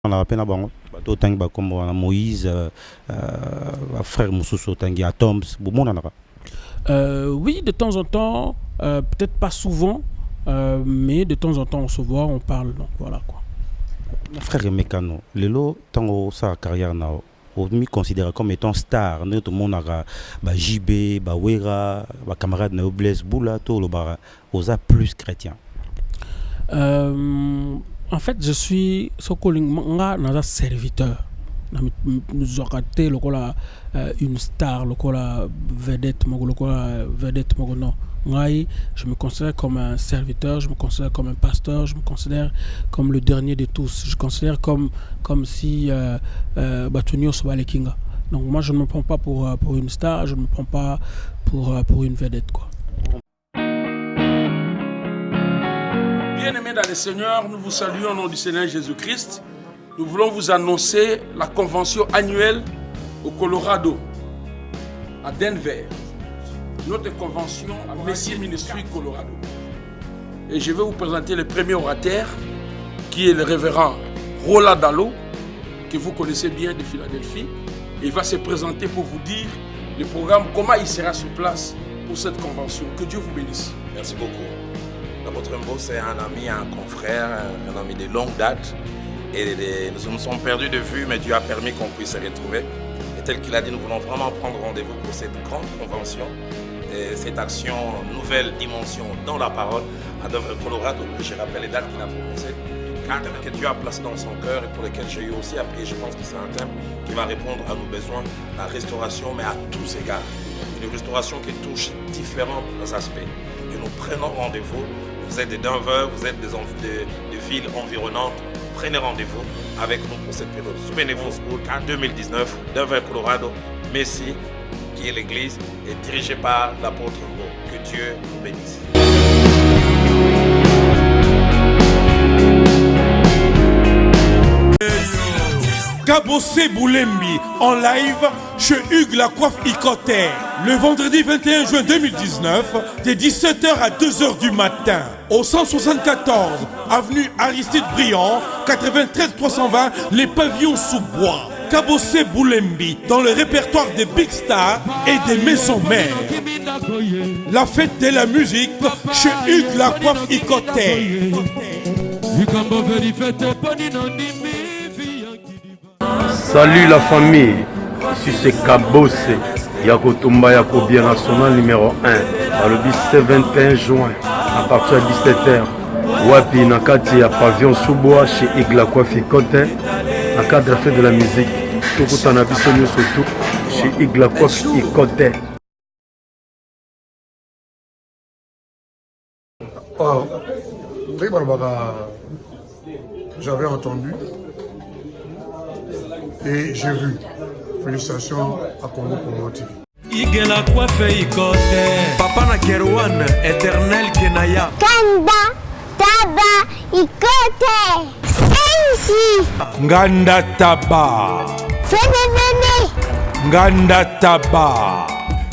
On a appelé bateau tangi comme Moïse, frère Moussousso tangi Atoms, oui, de temps en temps, peut-être pas souvent, mais de temps en temps on se voit, on parle, donc voilà quoi. Frère Mécano, Lelo, tango sa carrière na on me considère comme étant star. Tout le monde a JB, Wera, camarade Blaise Boula, tout le bar, osa plus chrétien. En fait, je suis un serviteur. Nous avons raté une star, vedette, non. Je me considère comme un serviteur, je me considère comme un pasteur, je me considère comme le dernier de tous. Je considère comme si Batunio Sobale Kinga. Donc moi, je ne me prends pas pour une star, je ne me prends pas pour une vedette, quoi. Bien-aimés dans le Seigneur, nous vous saluons au nom du Seigneur Jésus-Christ. Nous voulons vous annoncer la convention annuelle au Colorado, à Denver. Notre convention Messie Ministry Colorado. Et je vais vous présenter le premier orateur, qui est le révérend Roland Dallot, que vous connaissez bien de Philadelphie. Et il va se présenter pour vous dire le programme, comment il sera sur place pour cette convention. Que Dieu vous bénisse. Merci beaucoup. L'apôtre Mbo, c'est un ami, un confrère, un ami de longue date. Et nous nous sommes perdus de vue, mais Dieu a permis qu'on puisse se retrouver. Et tel qu'il a dit, nous voulons vraiment prendre rendez-vous pour cette grande convention, et cette action nouvelle dimension dans la parole à Denver, Colorado. Je rappelle les dates qu'il a prononcées. Un thème que Dieu a placé dans son cœur et pour lequel j'ai eu aussi appris. Je pense que c'est un thème qui va répondre à nos besoins, la restauration, mais à tous égards. Une restauration qui touche différents aspects. Et nous prenons rendez-vous. Vous êtes de Denver, vous êtes des villes environnantes. Prenez rendez-vous avec nous pour cette période. Souvenez-vous, en 2019, Denver, Colorado, Messie, qui est l'église, est dirigée par l'apôtre Mbo. Que Dieu vous bénisse. Kabossé Boulembi en live chez Hugues La Coiffe Icoté. Le vendredi 21 juin 2019, de 17h à 2h du matin, au 174 avenue Aristide Briand, 93 320, les pavillons sous bois. Kabossé Boulembi dans le répertoire des Big Stars et des maisons mères. La fête de la musique chez Hugues La Coiffe Icoté. Salut la famille, ici c'est Kabossé, Yakotumba Yakobia National numéro 1, à le 21 juin, à partir de 17h, Wapi Nakati à pavillon sous-bois chez Igla Coiffe Cotin, en cadre de la fête de la musique, tout le temps surtout chez Igla Coiffe Cotin. J'avais entendu et j'ai vu. Félicitations à Congo Congo TV. Igela Coiffe Ikote. Papa na Kerouan, éternel Kenaya. Kanda Taba Ikote. Ensi. Nganda Taba. Fénénéné. Nganda Taba.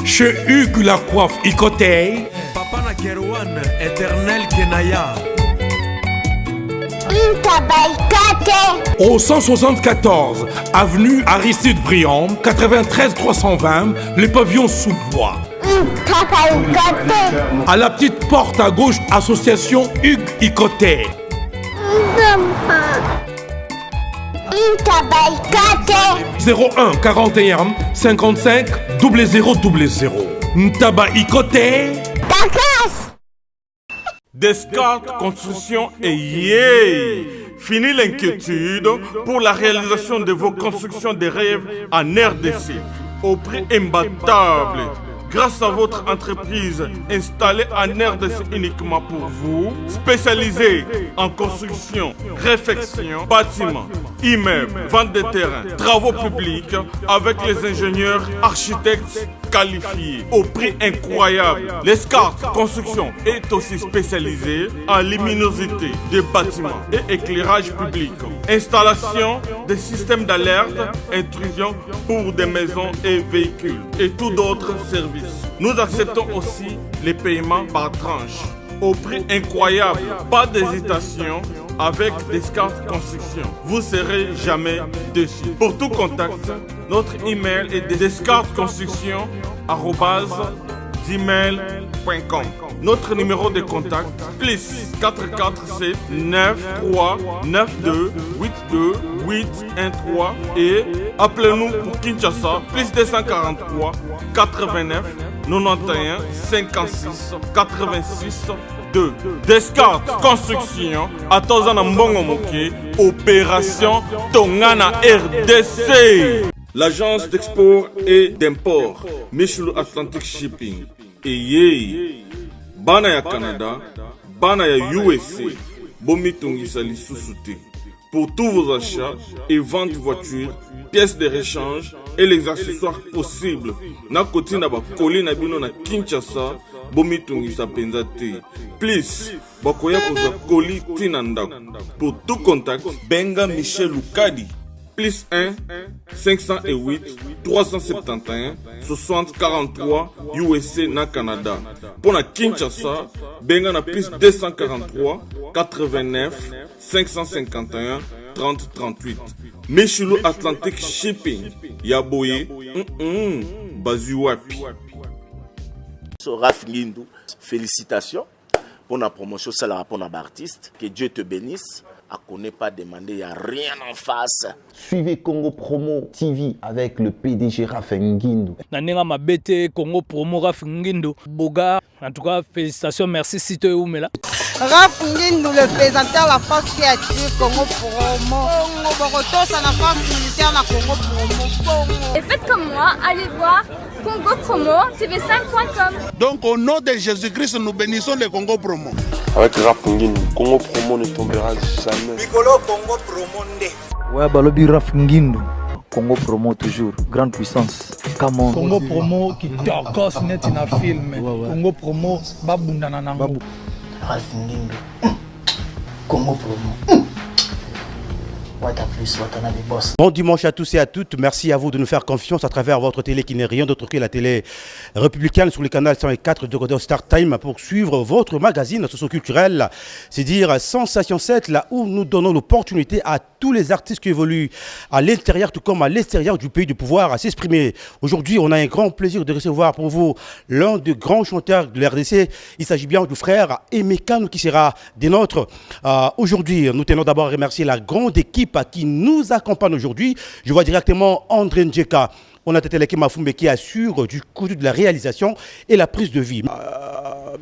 Chez Hugues La Coiffe Icoté. Papa na Kerouan, éternel Kenaya. Au 174 avenue Aristide Briand, 93 320, les pavillons sous bois. À la petite porte à gauche, association Hugues Icoté. 01 41 55 0000. Ntaba Icoté. Descartes Construction et yeah! Fini l'inquiétude pour la réalisation de vos constructions de rêves en RDC au prix imbattable. Grâce à votre entreprise installée en RDC uniquement pour vous, spécialisée en construction, réfection, bâtiments, immeubles, vente de terrains, travaux publics, avec les ingénieurs architectes qualifiés au prix incroyable. L'escarpe Construction est aussi spécialisée en luminosité des bâtiments et éclairage public, installation des systèmes d'alerte, intrusion pour des maisons et véhicules et tout d'autres services. Nous acceptons aussi les paiements par tranche au prix incroyable. Pas d'hésitation, avec Descartes Construction. Vous serez jamais déçus. Pour tout contact, notre email est descartesconstruction@gmail.com. Notre numéro de contact, plus 447 93 92 82 813 et appelez-nous pour Kinshasa, plus 243 89 91 56 86 2. Descartes Construction, Atozana Mbongo Moké, Opération Tongana RDC. L'agence d'export et d'import, Michulu Atlantic Shipping, et Bana ya Canada, Bana ya USA, Bomi Tongisa Lissusute. Pour tous vos achats et ventes de voitures, pièces de rechange et les accessoires possibles, na koti na ba koli na bino na Kinshasa, Bomi Tongisa Penzate. Please, bakoya koza koli tina ndako. Pour tout contact, Benga Michel Lukadi. Plus 1 508 371 60 43 USA na Canada. Pour la Kinshasa, Benga na plus 243 89 551 30 38. Michulu Atlantic Shipping. Yaboye, Bazuapi. Raph Ngindou, félicitations pour la promotion, c'est la pour l'artiste. Que Dieu te bénisse. À qu'on n'ait pas demandé, il n'y a rien en face. Suivez Congo Promo TV avec le PDG Raph Ngindou. Nanenga Mabete, Congo Promo Raph Ngindou. Boga, en tout cas, félicitations, merci si tu es où, mais là. Raph Ngindou, le présentateur de la force créative Congo Promo. Congo Boroto, c'est la force militaire de Congo Promo. Et faites comme moi, allez voir Congo Promo, tv5.com. Donc au nom de Jésus-Christ, nous bénissons le Congo Promo. Avec Raph Ngindou, Congo Promo ne tombera jamais. Piccolo Congo Promo ndé. Ouais, Balobi Raph Ngindou. Congo Promo toujours, grande puissance. Come on. Congo Promo qui torcos net in a film. Congo Promo babunda na nango. Raph Ngindou. Congo Promo. Bon dimanche à tous et à toutes. Merci à vous de nous faire confiance à travers votre télé qui n'est rien d'autre que la télé républicaine sur le canal 104 de Star Time pour suivre votre magazine socio-culturel. C'est dire Sensation 7, là où nous donnons l'opportunité à tous les artistes qui évoluent à l'intérieur tout comme à l'extérieur du pays de pouvoir s'exprimer. Aujourd'hui, on a un grand plaisir de recevoir pour vous l'un des grands chanteurs de l'RDC. Il s'agit bien du frère Emeka qui sera des nôtres. Aujourd'hui, nous tenons d'abord à remercier la grande équipe qui nous accompagne aujourd'hui. Je vois directement André Njeka. On a Teteleke Mafumbe qui assure du coup de la réalisation et la prise de vie.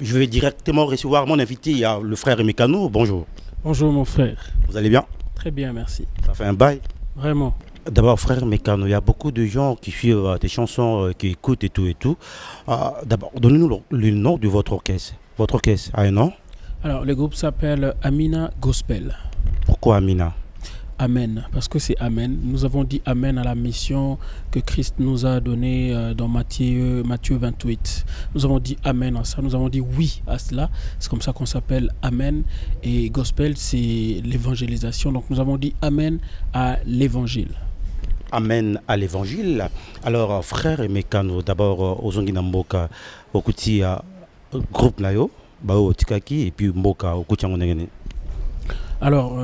Je vais directement recevoir mon invité, le frère Emeka. Bonjour. Bonjour mon frère. Vous allez bien? Très bien, merci. Ça fait un bail? Vraiment. D'abord, frère Emeka, il y a beaucoup de gens qui suivent tes chansons, qui écoutent et tout et tout. D'abord, donnez-nous le nom de votre orchestre. Votre orchestre a un nom? Alors, le groupe s'appelle Amina Gospel. Pourquoi Amina? Amen, parce que c'est Amen. Nous avons dit Amen à la mission que Christ nous a donnée dans Matthieu 28. Nous avons dit Amen à ça, nous avons dit oui à cela. C'est comme ça qu'on s'appelle Amen. Et Gospel, c'est l'évangélisation. Donc nous avons dit Amen à l'évangile. Amen à l'évangile. Alors, frère Emeka, d'abord, aux Zonginamboka, au Kouti, groupe Nayo, Bao Tikaki, et puis Mboka, au Kouti Angone. Alors,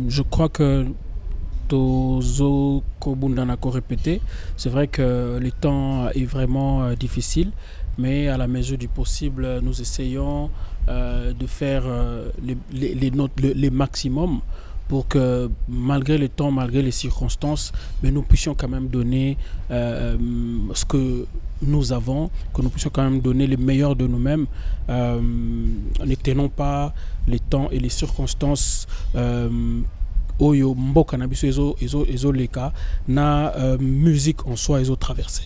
je crois que Tozo Kobundana a répété. C'est vrai que le temps est vraiment difficile, mais à la mesure du possible, nous essayons de faire les maximums pour que malgré le temps, malgré les circonstances, mais nous puissions quand même donner ce que nous avons, que nous puissions quand même donner le meilleur de nous-mêmes. Ne tenons pas les temps et les circonstances oyo mboka na biso ezo leka na musique en soi ezo traversé.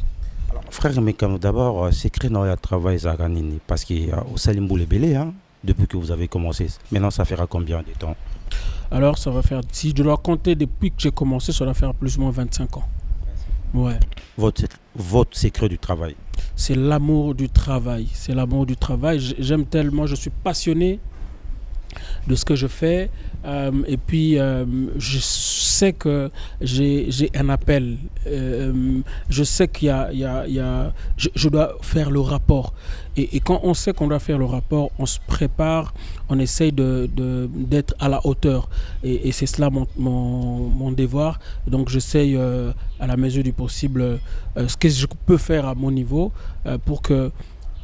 Frère Emeka, d'abord secret dans le travail zaganini parce que au Salimbo le belé depuis que vous avez commencé. Maintenant ça fera combien de temps? Alors ça va faire, si je dois compter depuis que j'ai commencé, ça va faire plus ou moins 25 ans. Ouais. Votre secret du travail? C'est l'amour du travail. C'est l'amour du travail. J'aime tellement, je suis passionné de ce que je fais. Et puis, je sais que j'ai un appel. Je sais qu'il y a je dois faire le rapport. Et quand on sait qu'on doit faire le rapport, on se prépare, on essaye d'être à la hauteur. Et c'est cela mon devoir. Donc, j'essaye à la mesure du possible ce que je peux faire à mon niveau pour que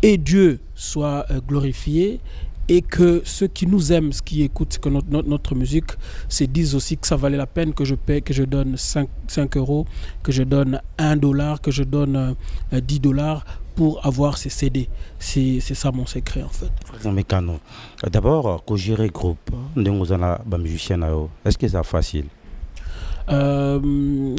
Dieu soit glorifié, et que ceux qui nous aiment, ceux qui écoutent notre musique, se disent aussi que ça valait la peine que je paie, que je donne 5 €, que je donne $1, que je donne $10 pour avoir ces CD. C'est ça mon secret en fait. D'abord, quand gérer groupe, musicien, est-ce que c'est facile? Bon,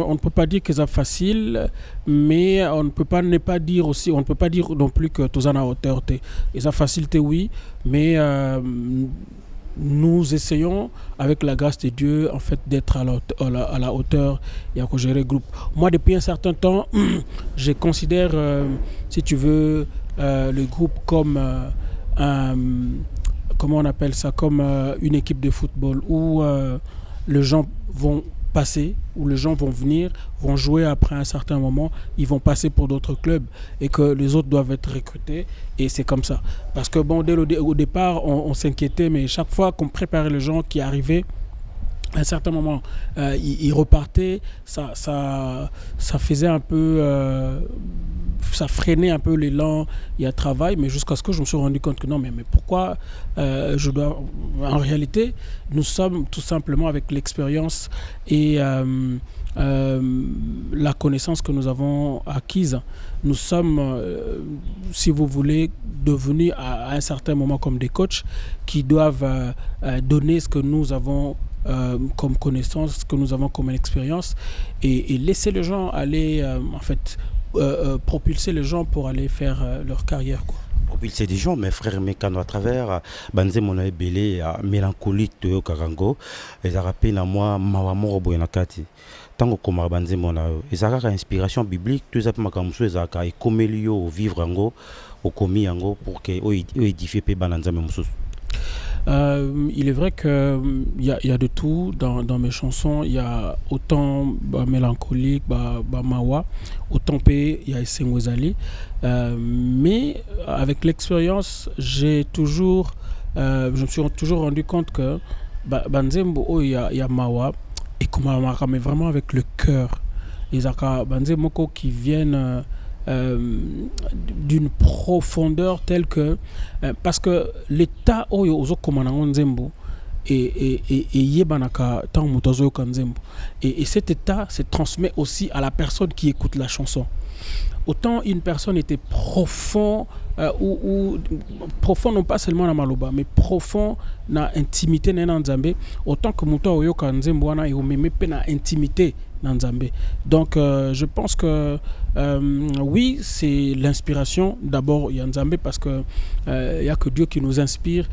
on ne peut pas dire que c'est facile, mais on ne peut pas ne pas dire aussi, on ne peut pas dire non plus que tout ça à hauteur. Et ça facilité, oui, mais nous essayons, avec la grâce de Dieu, en fait, d'être à la hauteur et à gérer le groupe. Moi, depuis un certain temps, je considère, si tu veux, le groupe comme comment on appelle ça, comme une équipe de football où les gens vont passer, où les gens vont venir, vont jouer après un certain moment, ils vont passer pour d'autres clubs et que les autres doivent être recrutés, et c'est comme ça. Parce que bon, au départ, on s'inquiétait, mais chaque fois qu'on préparait les gens qui arrivaient, à un certain moment, ils repartaient, ça faisait un peu, ça freinait un peu l'élan, il y a travail, mais jusqu'à ce que je me suis rendu compte que non, mais pourquoi je dois... En réalité, nous sommes tout simplement avec l'expérience et la connaissance que nous avons acquise, nous sommes, si vous voulez, devenus à un certain moment comme des coachs qui doivent donner ce que nous avons comme connaissance, ce que nous avons comme expérience, et laisser les gens aller, en fait, propulser les gens pour aller faire leur carrière, quoi. Propulser des gens, mes frères Mécano, à travers Banze Monae Belé, mélancolique de Karango, et ça rappelle à moi Mawamo Boyanakati. Tango Komar Banze Monae, et ça a inspiration biblique, tout ça pour Makamusu, et ça a comélio vivre ango, au commis ango, pour que édifier Pe Bananza Memusus. Il est vrai qu'il y a de tout dans mes chansons. Il y a autant mélancolique, mawa, autant il y a Essengozali. Mais avec l'expérience, je me suis toujours rendu compte que Banzembo, il y a mawa, et mais vraiment avec le cœur. Les Banzemoko qui viennent d'une profondeur telle que parce que l'état ozo komanango nzembo et cet état se transmet aussi à la personne qui écoute la chanson. Autant une personne était profond ou profond non pas seulement na maloba, mais profond na intimité na nzambe, autant que muto oyoka nzembo wana e omeme pe na intimité na nzambe. Donc je pense que oui, c'est l'inspiration. D'abord il y a nzambe parce que il y a que Dieu qui nous inspire,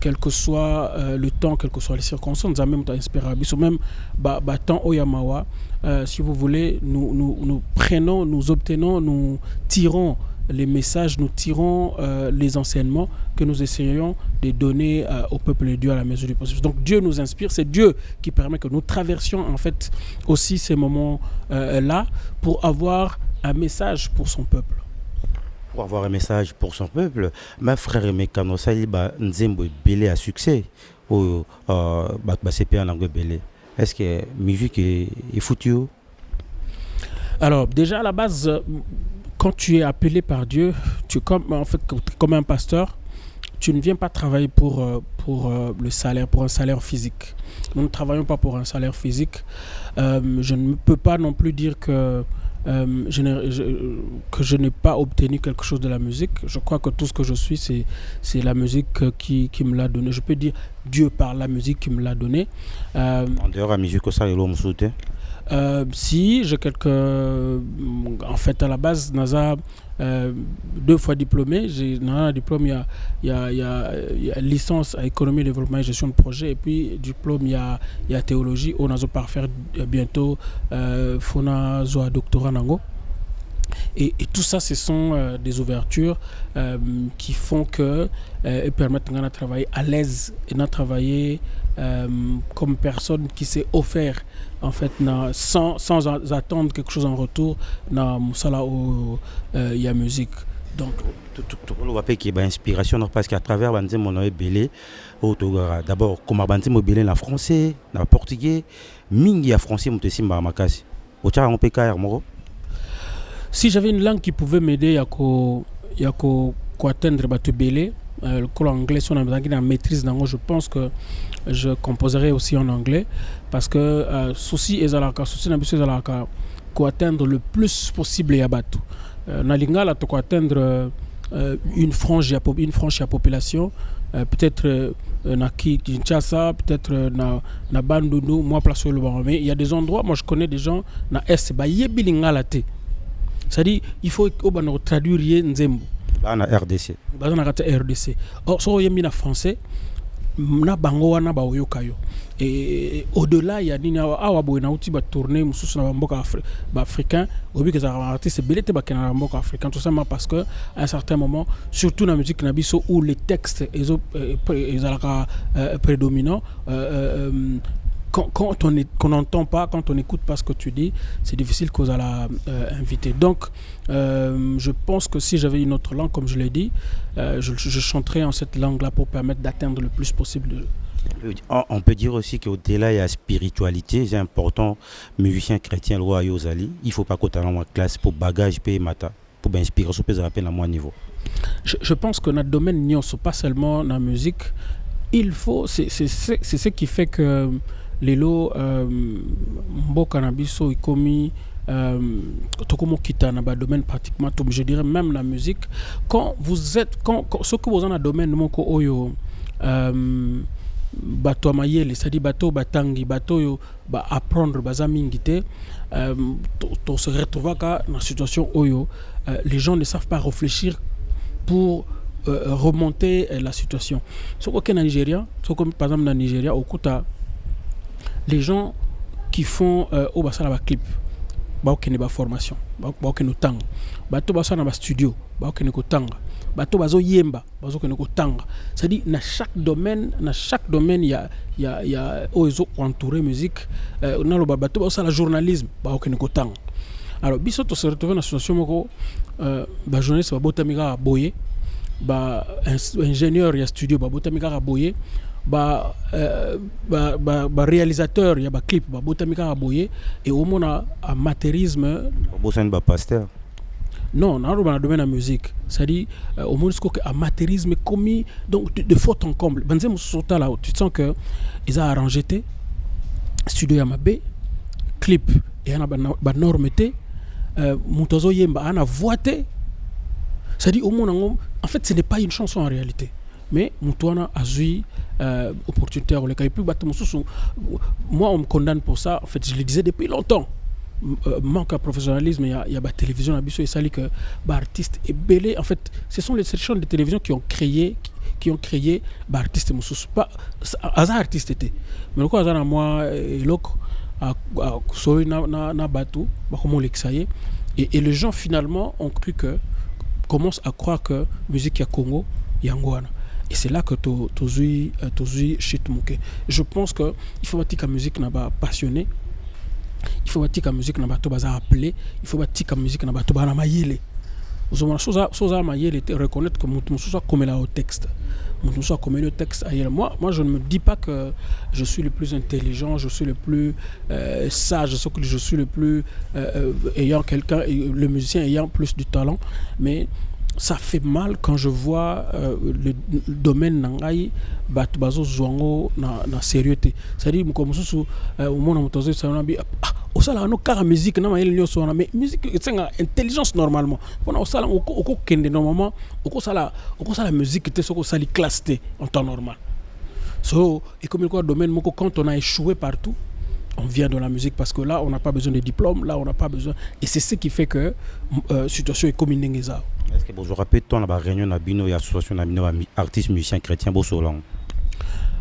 quel que soit le temps, quelles que soient les circonstances. Nzambe muta inspira biso même temps oyamawa. Si vous voulez, nous prenons, nous obtenons, nous tirons les messages, nous tirons les enseignements que nous essayons de donner au peuple de Dieu à la mesure du possible. Donc Dieu nous inspire, c'est Dieu qui permet que nous traversions en fait aussi ces moments-là pour avoir un message pour son peuple. Pour avoir un message pour son peuple, ma frère Mécano Saliba Nzembo Belé a succès au CP en anglais Belé. Est-ce que la musique est foutue? Alors déjà à la base, quand tu es appelé par Dieu, comme un pasteur, tu ne viens pas travailler pour le salaire, pour un salaire physique. Nous ne travaillons pas pour un salaire physique. Je ne peux pas non plus dire que je n'ai pas obtenu quelque chose de la musique. Je crois que tout ce que je suis, c'est la musique qui me l'a donné. Je peux dire Dieu par la musique qui me l'a donné. En dehors de la musique, ça, il y a si j'ai quelques... En fait, à la base, NASA, 2 fois diplômé. J'ai un diplôme, il y a licence à économie, développement et gestion de projet. Et puis, diplôme, il y a théologie. On a par faire bientôt Fona Zoa doctorat Nango. Et tout ça, ce sont des ouvertures qui font que et permettent de travailler à l'aise et de travailler comme personne qui s'est offert en fait sans attendre quelque chose en retour dans Moussala où il y a musique. Donc on va qu'il y a inspiration parce qu'à travers mon belé d'abord comme bandit belé en français en portugais mingi en français mon simba makasi au tcha on peut si j'avais une langue qui pouvait m'aider à atteindre batu belé le anglais si on a une maîtrise dans je pense que je composerai aussi en anglais parce que souci ezalaka souci na biso ezalaka ko atteindre le plus possible ya batu na lingala to ko atteindre une frange ya population peut-être na Kinshasa peut-être na Bandundu moi place le mais il y a des endroits moi je connais des gens na est ba yebi lingala te c'est-à-dire il faut au traduire nzembo na RDC or so yemi na français na bango wana ba oyokayo et au-delà il y a nini awa boina uti ba tourner mususu na mboka africain obi que ça artiste belete ba kana mboka africain tout simplement parce que à un certain moment surtout dans la musique na biso où les textes ezalaka prédominants quand on n'entend pas, quand on n'écoute pas ce que tu dis, c'est difficile qu'on a inviter. Donc, je pense que si j'avais une autre langue, comme je l'ai dit, je chanterais en cette langue-là pour permettre d'atteindre le plus possible. On peut dire aussi qu'au-delà de la spiritualité, c'est important, musicien chrétien, roi Yozali, il ne faut pas qu'on ait une classe pour bagage, pour mata, pour inspirer, pour rappeler à mon niveau. Je pense que notre domaine n'y est pas seulement dans la musique, il faut, c'est ce qui fait que les lots mboka na biso ikomi tokomo kita na ba domaine pratiquement tout je dirais même la musique quand vous êtes quand ce que vous en a domaine moko oyo bato mayele c'est-à-dire bato batangi bato yo ba apprendre bazamingi te to se retrouver dans situation oyo les gens ne savent pas réfléchir pour remonter la situation. Ce qu'au Nigeria, par exemple dans le Nigeria, au Kouta, les gens qui font au basala ba clip, ba okene ba formation, ba okene tanga, ba to basala ba studio, ba okene ko tanga, ba to bazo yemba, bazo okene ko tanga. C'est-à-dire dans chaque domaine il y a ozo entouré musique, na lo ba to basala journalisme, ba okene ko tanga. Alors biso to se retrouver dans situation moko ba journaliste ba botamika boye ba ingénieur ya studio ba botamika boye ba réalisateur ya ba clip ba botamika boye et au moins a matérisme bosan ba pasteur non dans le domaine de la musique c'est-à-dire au moins ce que amatérisme commis donc de faute en comble banze musota là tu sens que ils a arrangé té studio ya mabe clip et ana ba normete mutozo yemba ana voité. C'est-à-dire au moins en fait ce n'est pas une chanson en réalité mais Moutouana a eu opportunité à le plus moi on me condamne pour ça en fait je le disais depuis longtemps manque de professionnalisme il y a la télévision à Bissau et ça dit que artistes et belé en fait ce sont les chaînes de télévision qui ont créé artistes pas artistes était mais le quoi à moi et l'autre à na bateau comment l'exayer et les gens finalement ont cru que commence à croire que musique ya Congo yangwana et c'est là que tozui shit muke. Je pense que il faut bâtir la musique na ba passionné, il faut bâtir la musique na ba to baza appelé, il faut bâtir la musique na ba to bana mayele. Soza mayele te reconnaître que mutu soit comme là au texte. Mutu soit comme le texte ailleurs. Moi je ne me dis pas que je suis le plus intelligent, je suis le plus sage, je suis le plus ayant quelqu'un le musicien ayant plus du talent mais ça fait mal quand je vois le domaine nangai batu bazo zwango na sérieuxté c'est-à-dire comme sous au monde motozo ça on a au sala no car musique na mayele nyoso na mais musique c'est intelligence normalement on sala oko kende normalement oko sala musique te soko sali classe te en temps normal so et comme quoi domaine moko quand on a échoué partout on vient de la musique parce que là on n'a pas besoin de diplôme là on n'a pas besoin et c'est ce qui fait que situation est comme n'engeza. Est-ce que vous rappelez ton la réunion na bino et association na bino artistes musiciens chrétiens bo solang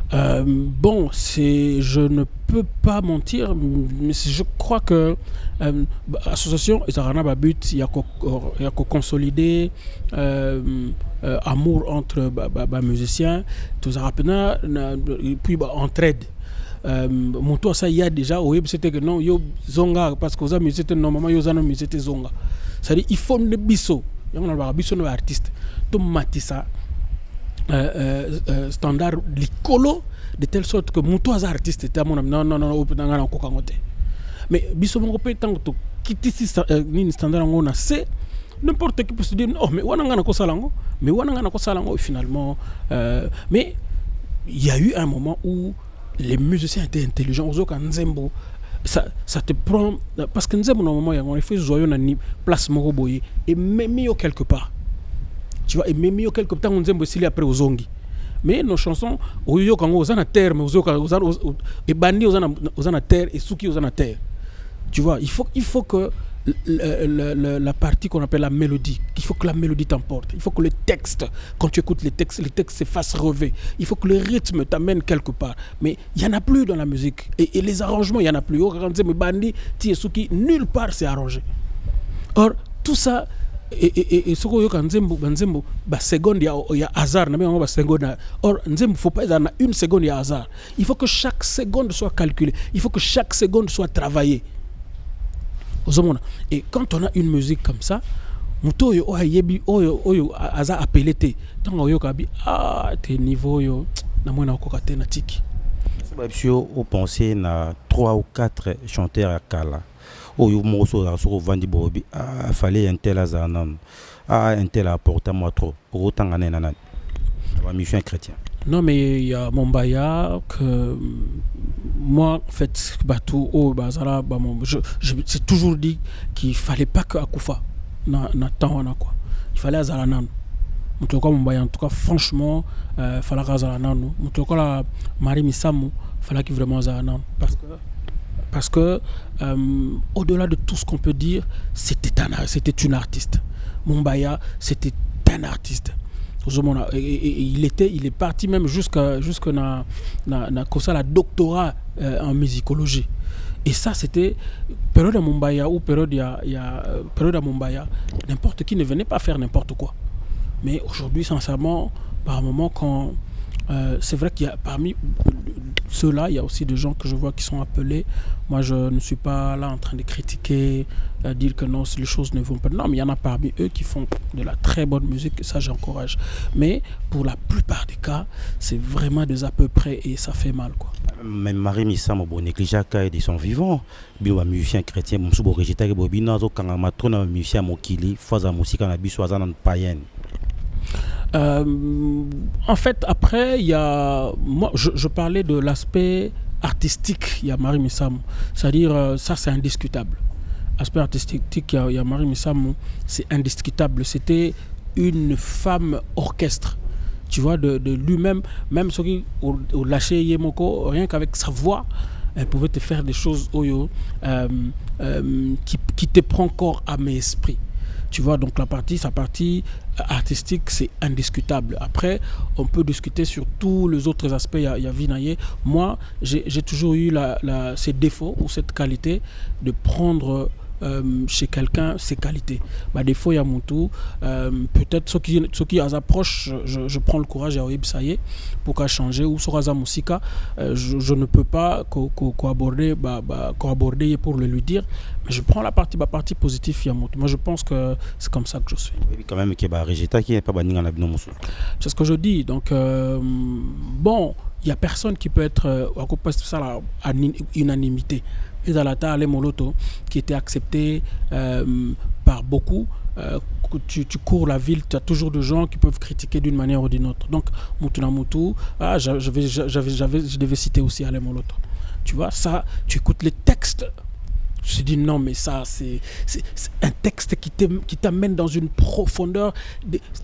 Bon, je ne peux pas mentir, mais je crois que l'association Ezarana Babut, il y a qu'à consolider amour entre musiciens, tout ça, et puis entraide. Mon tour, ça, il y a déjà, c'était que non, yo zonga, parce que aux amis, c'était normalement, yo zana, c'était zonga. C'est-à-dire, il faut des bisous, il y a un bisou artiste, tout matissa. Standard l'écolo de telle sorte que mon toit artiste était à mon ami non mais biso mon peut tant que quitter ni standard on a c'est n'importe qui peut se dire oh mais wananga ko salango mais wananga ko salango finalement mais il y a eu un moment où les musiciens étaient intelligents aux autres Nzembo ça te prend parce que Nzembo normalement il fait joyeux na ni place moko boye et même yo quelque part. Tu vois, et même yo quelque temps on aime aussi après aux zongi. Mais nos chansons, au kango aux terre, mais aux et bandi aux terre et souki aux terre. Tu vois, il faut que la partie qu'on appelle la mélodie, il faut que la mélodie t'emporte. Il faut que le texte, quand tu écoutes les textes se fassent rêver. Il faut que le rythme t'amène quelque part. Mais il n'y en a plus dans la musique. Et les arrangements, il n'y en a plus. Mais bandi, ti et souki, nulle part c'est arrangé. Or, tout ça. Et ce qu'on a Nzembo, seconde, il y a hasard. Or, Nzembo, faut pas être une seconde, il y a hasard. Il faut que chaque seconde soit calculée. Il faut que chaque seconde soit travaillée. Et quand on a une musique comme ça, muto yo hasard appelé te. Tant yo kabi tes niveaux yo na mona kokate na tiki. Babsio au penser na 3 ou 4 chanteurs à Kala. Oh, yo moso la so vandi bobi fallait un tel azanan un tel apporte moi trop autant en nanan la mission chrétien. Non mais il y a Mombaya que moi en fait batou au bazara j'ai toujours dit qu'il fallait pas que Akufa na temps quoi. Il fallait azaranan. Mutoko Mombaya en tout cas franchement fallait azaranan. Mutoko la Marie Misamu fallait qu'il vraiment azaranan parce que au-delà de tout ce qu'on peut dire, c'était une artiste. Mombaya, c'était un artiste. Il est parti même jusqu'à la doctorat en musicologie. Et ça, c'était période à Mombaya ou période à Mombaya. N'importe qui ne venait pas faire n'importe quoi. Mais aujourd'hui, sincèrement, par un moment, quand c'est vrai qu'il y a parmi ceux-là, il y a aussi des gens que je vois qui sont appelés. Moi, je ne suis pas là en train de critiquer, dire que non, les choses ne vont pas. Non, mais il y en a parmi eux qui font de la très bonne musique, et ça, j'encourage. Mais pour la plupart des cas, c'est vraiment des à peu près et ça fait mal, quoi. Même Marie Missam, bon, négligea quand ils sont vivants. Bio musicien chrétien, mon soubo végétarien, bobina, zo kanga matrona musicien mokili, faza musique na biswazan en païenne. En fait, après, il y a moi, je parlais de l'aspect artistique. Il y a Marie Missam, c'est-à-dire ça, c'est indiscutable. L'aspect artistique, il y a Marie Missam, c'est indiscutable. C'était une femme orchestre. Tu vois, de lui-même, même ceux qui ont lâché Yemoko, rien qu'avec sa voix, elle pouvait te faire des choses qui te prend corps, âme et esprit. Tu vois, donc sa partie artistique, c'est indiscutable. Après, on peut discuter sur tous les autres aspects. Il y a Vinaye. Moi, j'ai toujours eu ces défauts ou cette qualité de prendre chez quelqu'un ses qualités. Des fois, il y a mon tour. Peut-être ceux qui approchent, je prends le courage ça y est, pour qu'à changer. Ou sur Aza Moussika, je ne peux pas co-aborder pour le lui dire. Mais je prends la partie positive. Moi, je pense que c'est comme ça que je suis. Oui, quand même, c'est ce que je dis. Donc, bon, il n'y a personne qui peut être à unanimité. Qui était accepté par beaucoup. Tu cours la ville, tu as toujours des gens qui peuvent critiquer d'une manière ou d'une autre. Donc, je devais citer aussi Alain Moloto. Tu vois, ça, tu écoutes les textes. Je dis non, mais ça, c'est un texte qui t'amène dans une profondeur,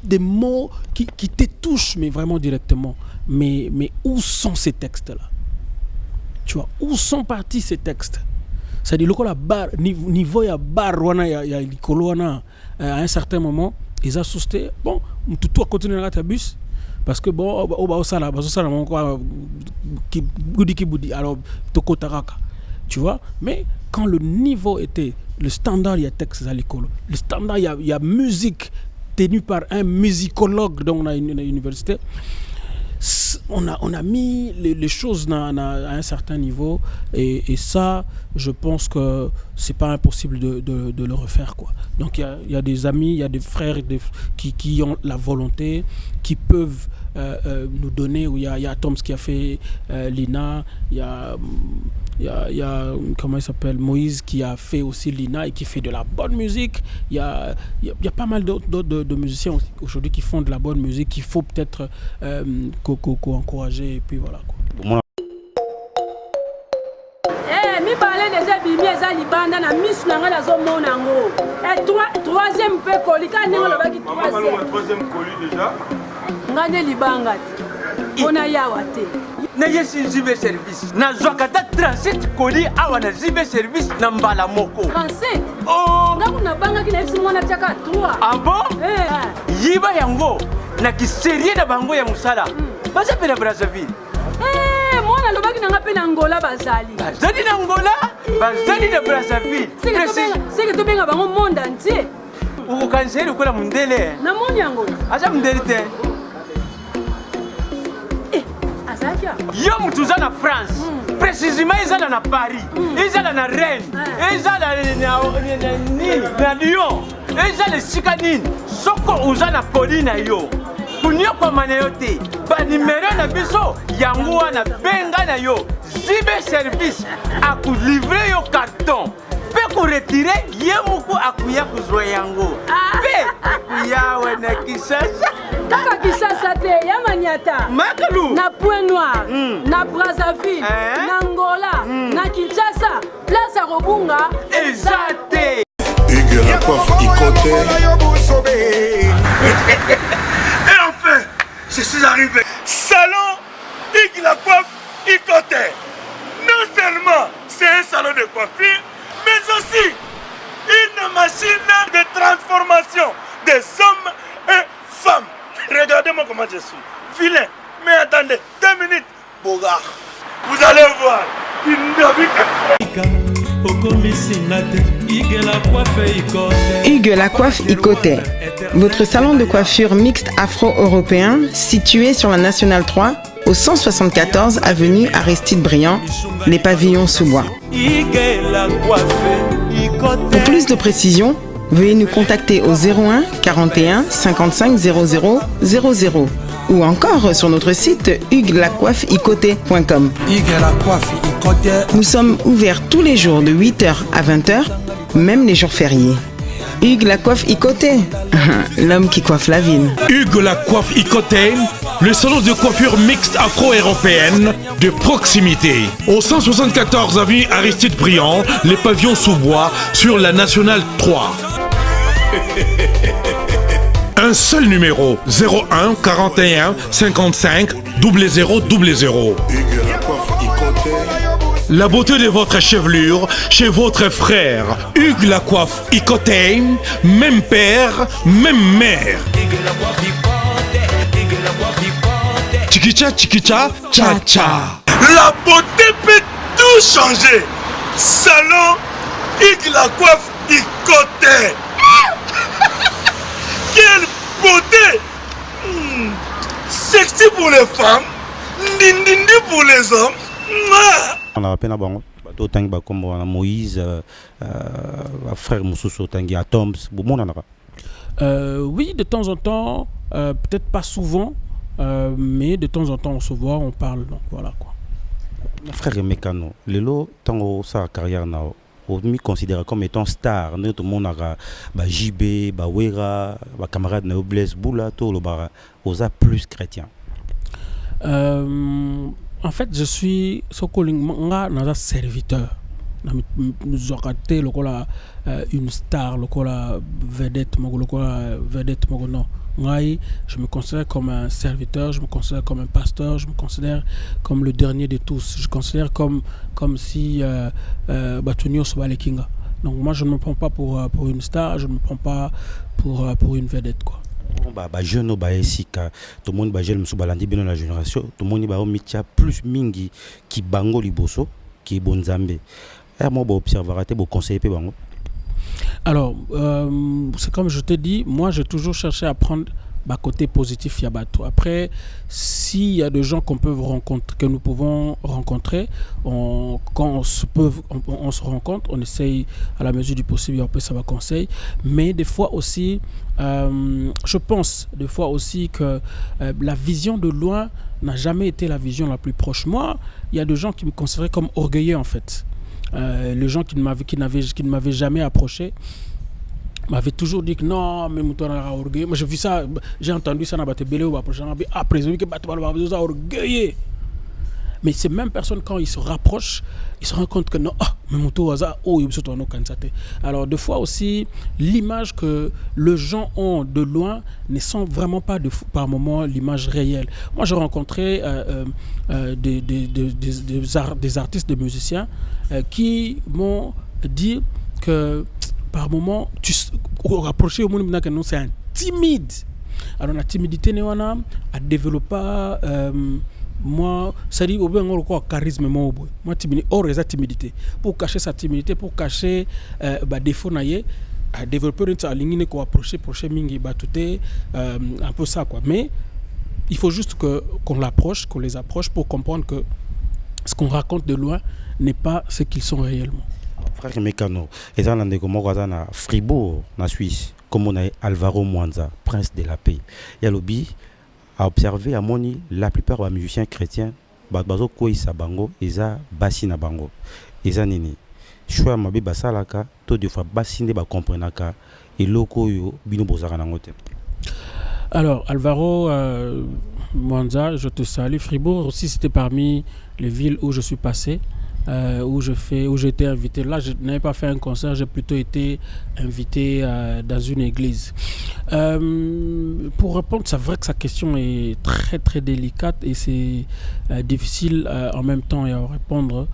des mots qui te touchent, mais vraiment directement. Mais où sont ces textes-là? Tu vois, où sont partis ces textes? C'est-à-dire, le niveau ya bar ya likolo à un certain moment, ils ont sousté, bon, tout a continué à ta bus, parce que bon au sala mon quoi qui boudi alors toko taraka, tu vois. Mais quand le niveau était le standard, il y a texte à l'école, le standard, il y a musique tenue par un musicologue dans une université. On a mis les choses à un certain niveau et ça, je pense que c'est pas impossible de le refaire, quoi. Donc il y a des amis, il y a des frères qui ont la volonté, qui peuvent nous donner. Il y a Toms qui a fait l'INA, il y a comment il s'appelle, Moïse qui a fait aussi l'INA et qui fait de la bonne musique. Il y a pas mal d'autres de musiciens aujourd'hui qui font de la bonne musique, qu'il faut peut-être encourager, et puis voilà, quoi. Mi parle déjà bimi eza libanda na misu na ngala zo mona ngo. Et troisième pe koli ka ningo lo baki troisième colis déjà. Ngane libanga. Ona yawa te. Na yesi zibe service. Na zwakata 37 colis awa na zibe service na mbala moko. 37. Oh, ngaku na banga kina esi mwana chaka 3. Ah bon? Yiba yango na kiserie na bango ya musala. Basa pena Brazzaville. Mwana lobaki nanga pe na Angola bazali. Bazali na Angola, bazali na Brazzaville. C'est que to benga bango monde entier. Uko kanseri kola mundele. Na moni yango. Acha mundele te. Azakia. Yo mutuza na France. Précisément ezala na Paris. Ezala na Rennes. Ezala na Lyon. Ezala sika nini. Soko uza na Pauline yo. Kunyoko maneyote. Ba numéro na biso yango wana benga na yo. Zibe service aku livrer yo carton. Pe ko retirer yemuku akuya kuzwa yango. Pe akuya wana Kisasa. Kaka Kisasa te ya Maniata. Makalu. Na Point Noir, na Brazzaville, na Angola, na Kinshasa, place à Robunga, Ezate. Hugues la coiffe Ikoté. Et enfin, je suis arrivé. Salon Hugues la coiffe Ikoté. Non seulement c'est un salon de coiffure, mais aussi une machine de transformation des hommes et femmes. Regardez-moi comment je suis. Vilain. Mais attendez, 2 minutes. Bogard. Vous allez voir. Hugues la coiffe Ikoté, votre salon de coiffure mixte afro-européen situé sur la Nationale 3 au 174 avenue Aristide Briand, les pavillons sous bois. Pour plus de précisions, veuillez nous contacter au 01 41 55 00 00 ou encore sur notre site hugueslacoiffeikoté.com. Nous sommes ouverts tous les jours de 8h à 20h, même les jours fériés. Hugues la coiffe Ikoté, l'homme qui coiffe la ville. Hugues la coiffe Ikoté, le salon de coiffure mixte afro-européenne de proximité. Au 174 avenue Aristide Briand, les pavillons sous bois sur la Nationale 3. Un seul numéro, 01 41 55 00 00. La beauté de votre chevelure chez votre frère. Hugues la coiffe Ikoté, même père, même mère. Chikicha, chikicha, cha cha. La beauté peut tout changer. Salon Hugues la coiffe Ikoté. Quelle beauté! Sexy pour les femmes, dindindi pour les hommes. On a peine à bon. Comme Moïse, frère Moussousso, à Toms, oui, de temps en temps, peut-être pas souvent, mais de temps en temps on se voit, on parle, donc voilà quoi. Frère Mécano, Lelo, tant sa carrière now. On me considère comme étant star. Tout le monde a JB, Wera, camarade Blaise Boula, tout le bar, osa plus chrétien. En fait, je suis un serviteur. Nous avons été une star, vedette, je me considère comme un serviteur, je me considère comme un pasteur, je me considère comme le dernier de tous. Je considère comme si Batunio Sobale Kinga. Donc moi je ne me prends pas pour une star, je ne me prends pas pour une vedette, quoi. jeune ba esika tout le monde ba jeune musu balandi bino la génération tout le monde ba omitia plus mingi ki bango liboso ki bonzambe moi ba observer te bo conseiller pe bango. Alors c'est comme je te dis, moi j'ai toujours cherché à prendre côté positif Yabato. Après, s'il y a des gens qu'on peut rencontrer, que nous pouvons rencontrer, quand on se rencontre, on essaye à la mesure du possible, on peut savoir conseil. Mais des fois aussi, je pense des fois aussi que la vision de loin n'a jamais été la vision la plus proche. Moi, il y a des gens qui me considéraient comme orgueilleux en fait. Les gens qui ne m'avaient jamais approché m'avait toujours dit que non, mais moi j'ai vu ça, j'ai entendu ça dans la télé ou après que orgueilleux. Mais ces mêmes personnes, quand ils se rapprochent, ils se rendent compte que non, alors des fois aussi, l'image que les gens ont de loin ne sont vraiment pas par moment l'image réelle. Moi j'ai rencontré des artistes, des musiciens qui m'ont dit que par moment, tu rapprocher au monde que c'est un timide. Alors la timidité n'est à développer moi ça dit au bien on charisme moi timide or les timidité pour cacher sa timidité, pour cacher défaut naie à développer une ligne qu'on approcher mingi batouté un peu ça quoi. Mais il faut juste qu'on les approche pour comprendre que ce qu'on raconte de loin n'est pas ce qu'ils sont réellement. Frère Mekano, et ça na Fribourg, na Suisse, comme on a Alvaro Mwanza, prince de la paix. Il y a lobby à observer à moni la plupart des musiciens chrétiens, bazo koi sabango, eza basina bango, eza nini. Choix mabe basalaka, to de fois basine ba comprenaka, et loko yo bino bozara nangote. Alors Alvaro Mwanza, je te salue. Fribourg aussi c'était parmi les villes où je suis passé. Où j'ai été invité. Là, je n'avais pas fait un concert, j'ai plutôt été invité dans une église. Pour répondre, c'est vrai que sa question est très très délicate et c'est difficile en même temps à répondre.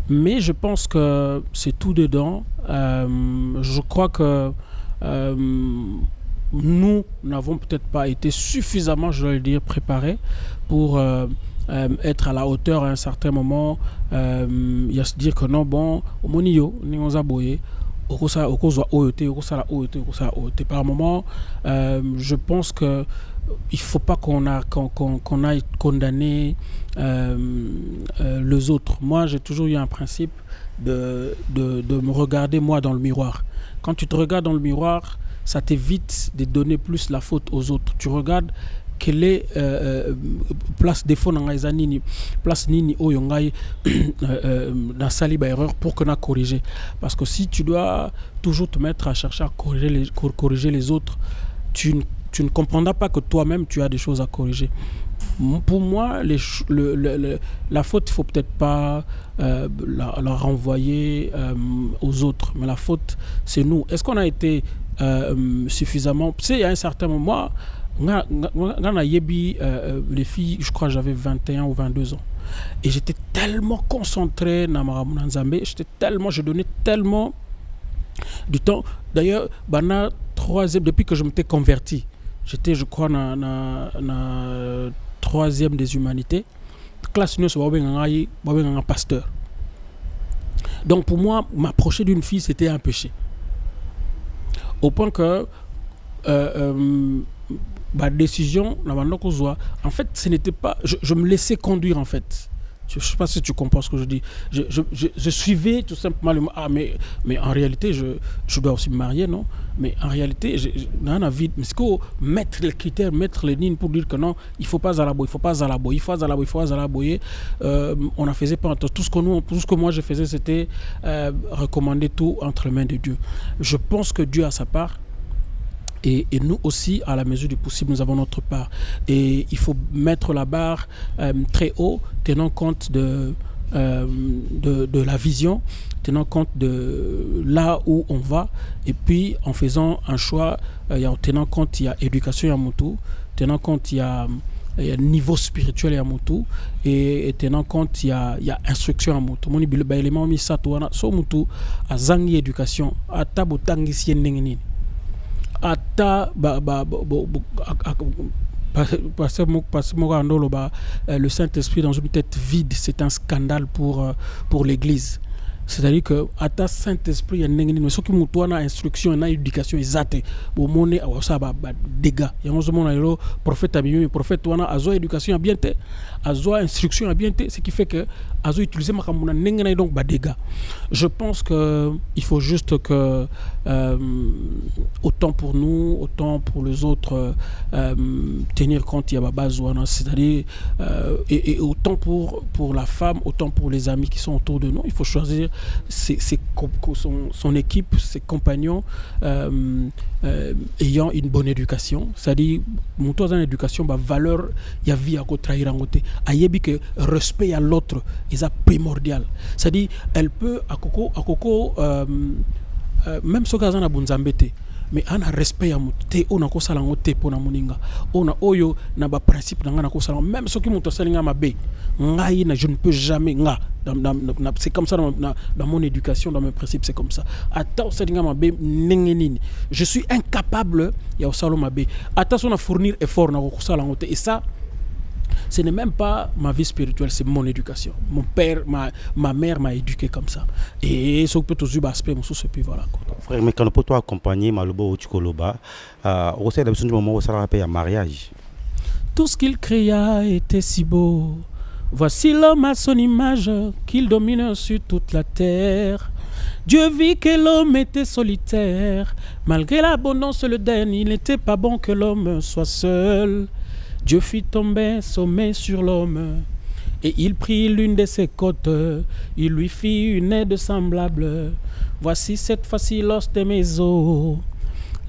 Mais je pense que c'est tout dedans. Je crois que nous n'avons peut-être pas été suffisamment, je dois le dire, préparés pour être à la hauteur à un certain moment. Il y a se dire que non, bon, au monio, ni on zaboye, par moment, je pense que il faut pas qu'on aille condamner les autres. Moi, j'ai toujours eu un principe de me regarder moi dans le miroir. Quand tu te regardes dans le miroir, ça t'évite de donner plus la faute aux autres. Tu regardes quelle est place défaut dans les années, place nini o yongai dans sali ba erreur pour qu'on a corrigé. Parce que si tu dois toujours te mettre à chercher à corriger les autres, tu ne comprendras pas que toi-même tu as des choses à corriger. Pour moi, la faute, il ne faut peut-être pas la renvoyer aux autres, mais la faute, c'est nous. Est-ce qu'on a été suffisamment... Tu sais, il y a un certain moment, les filles, je crois que j'avais 21 ou 22 ans. Et j'étais tellement concentré dans ma Nzambe, je donnais tellement du temps. D'ailleurs, depuis que je m'étais converti, j'étais, je crois, dans la troisième des humanités. Classe nous, c'est un pasteur. Donc pour moi, m'approcher d'une fille, c'était un péché. Au point que ma décision, en fait, ce n'était pas... Je me laissais conduire, en fait. Je ne sais pas si tu comprends ce que je dis. Je suivais tout simplement le... Ah, mais en réalité, je dois aussi me marier, non? Mais en réalité, dans la vie, mais c'est qu'il faut mettre les critères, mettre les lignes pour dire que non, il ne faut pas zalaboyer, il faut pas zalaboyer, il faut zalaboyer, il faut zalaboyer. On ne faisait pas... Tout ce que moi je faisais, c'était recommander tout entre les mains de Dieu. Je pense que Dieu a sa part. Et nous aussi, à la mesure du possible, nous avons notre part. Et il faut mettre la barre très haut, tenant compte de la vision, tenant compte de là où on va, et puis en faisant un choix, tenant compte il y a éducation à Moutou, tenant compte il y a niveau spirituel à Moutou, et tenant compte il y a instruction à Moutou. Mon élément mis ça toi so Moutou à zangi éducation à tabotangi sienengeni. ata le Saint-Esprit dans une tête vide, c'est un scandale pour l'Église. C'est-à-dire que à ta Saint-Esprit, il y a mais ce qui m'a instruction, une éducation exacte, pour monnaie, ça va dégâts. Il y a un prophète abîmé, prophète wana azo éducation bien té, azo instruction bien té, ce qui fait que azo utiliser ma kamuna n'engana donc ba dégâts. Je pense que il faut juste que autant pour nous, autant pour les autres, tenir compte il y a base wana, c'est-à-dire et autant pour la femme, autant pour les amis qui sont autour de nous, il faut choisir son équipe, ses compagnons ayant une bonne éducation. C'est-à-dire, mon dans une éducation, valeur, il y a vie à trahir en côté. Ayebi que respect à l'autre, c'est primordial. C'est-à-dire, elle peut, à Coco, même ce cas a bunzambete. Mais on a respect à te on a kosala ngote pour na moninga on a oyo na ba principe na kosala même ce qui muto salinga mabe ngai na je ne peux jamais nga c'est comme ça dans mon éducation, dans mes principes, c'est comme ça. Attends salinga mabe nengenini je suis incapable ya osalo mabe attention à fournir effort na kosala ngote et ça ce n'est même pas ma vie spirituelle, c'est mon éducation. Mon père, ma mère m'a éduqué comme ça. Et ce que peut tous aspect, et puis voilà. Frère, mais quand on peut accompagner Malubo ou Chikoloba, au sein du moment où ça rappelle un mariage. Tout ce qu'il créa était si beau. Voici l'homme à son image, qu'il domine sur toute la terre. Dieu vit que l'homme était solitaire. Malgré l'abondance le dernier, il n'était pas bon que l'homme soit seul. Dieu fit tomber sommet sur l'homme, et il prit l'une de ses côtes, il lui fit une aide semblable. Voici cette fois-ci l'os de mes os,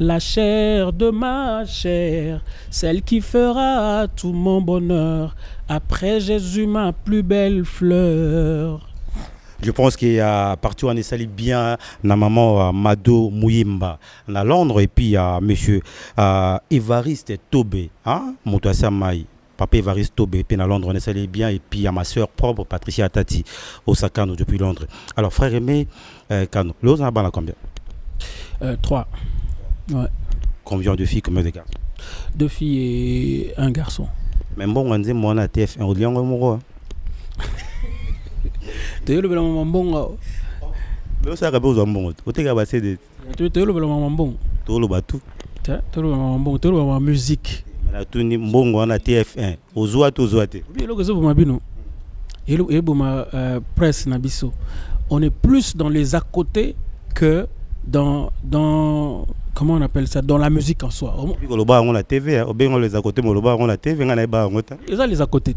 la chair de ma chair, celle qui fera tout mon bonheur. Après Jésus, ma plus belle fleur. Je pense qu'il y a partout on est sali bien na maman Mado Mouyimba na Londres et puis il y a monsieur Évariste Tobé hein moto Samai papa Évariste Tobé puis na Londres on est sali bien et puis il y a ma sœur propre Patricia Tati Osaka depuis Londres. Alors frère aimé Kano l'autre on a combien 3. Ouais. Combien de filles, combien de garçons? 2 filles et 1 garçon. Mais bon on dit moi na TF1 au Lyon mo tu es le blanc bon. Mais ça a besoin de bon. Tu es passé de. Tu es le blanc bon. Tu es le bateau. Tu es le blanc bon. Tu es le musique. Mais tu es bon on a TF1. Ozoa. Oui, le gars ma bino. Et ma presse nabiso. On est plus dans les à côté que dans comment on appelle ça, dans la musique en soi. On a TV, on les à côté, on la TV, on a les à côté.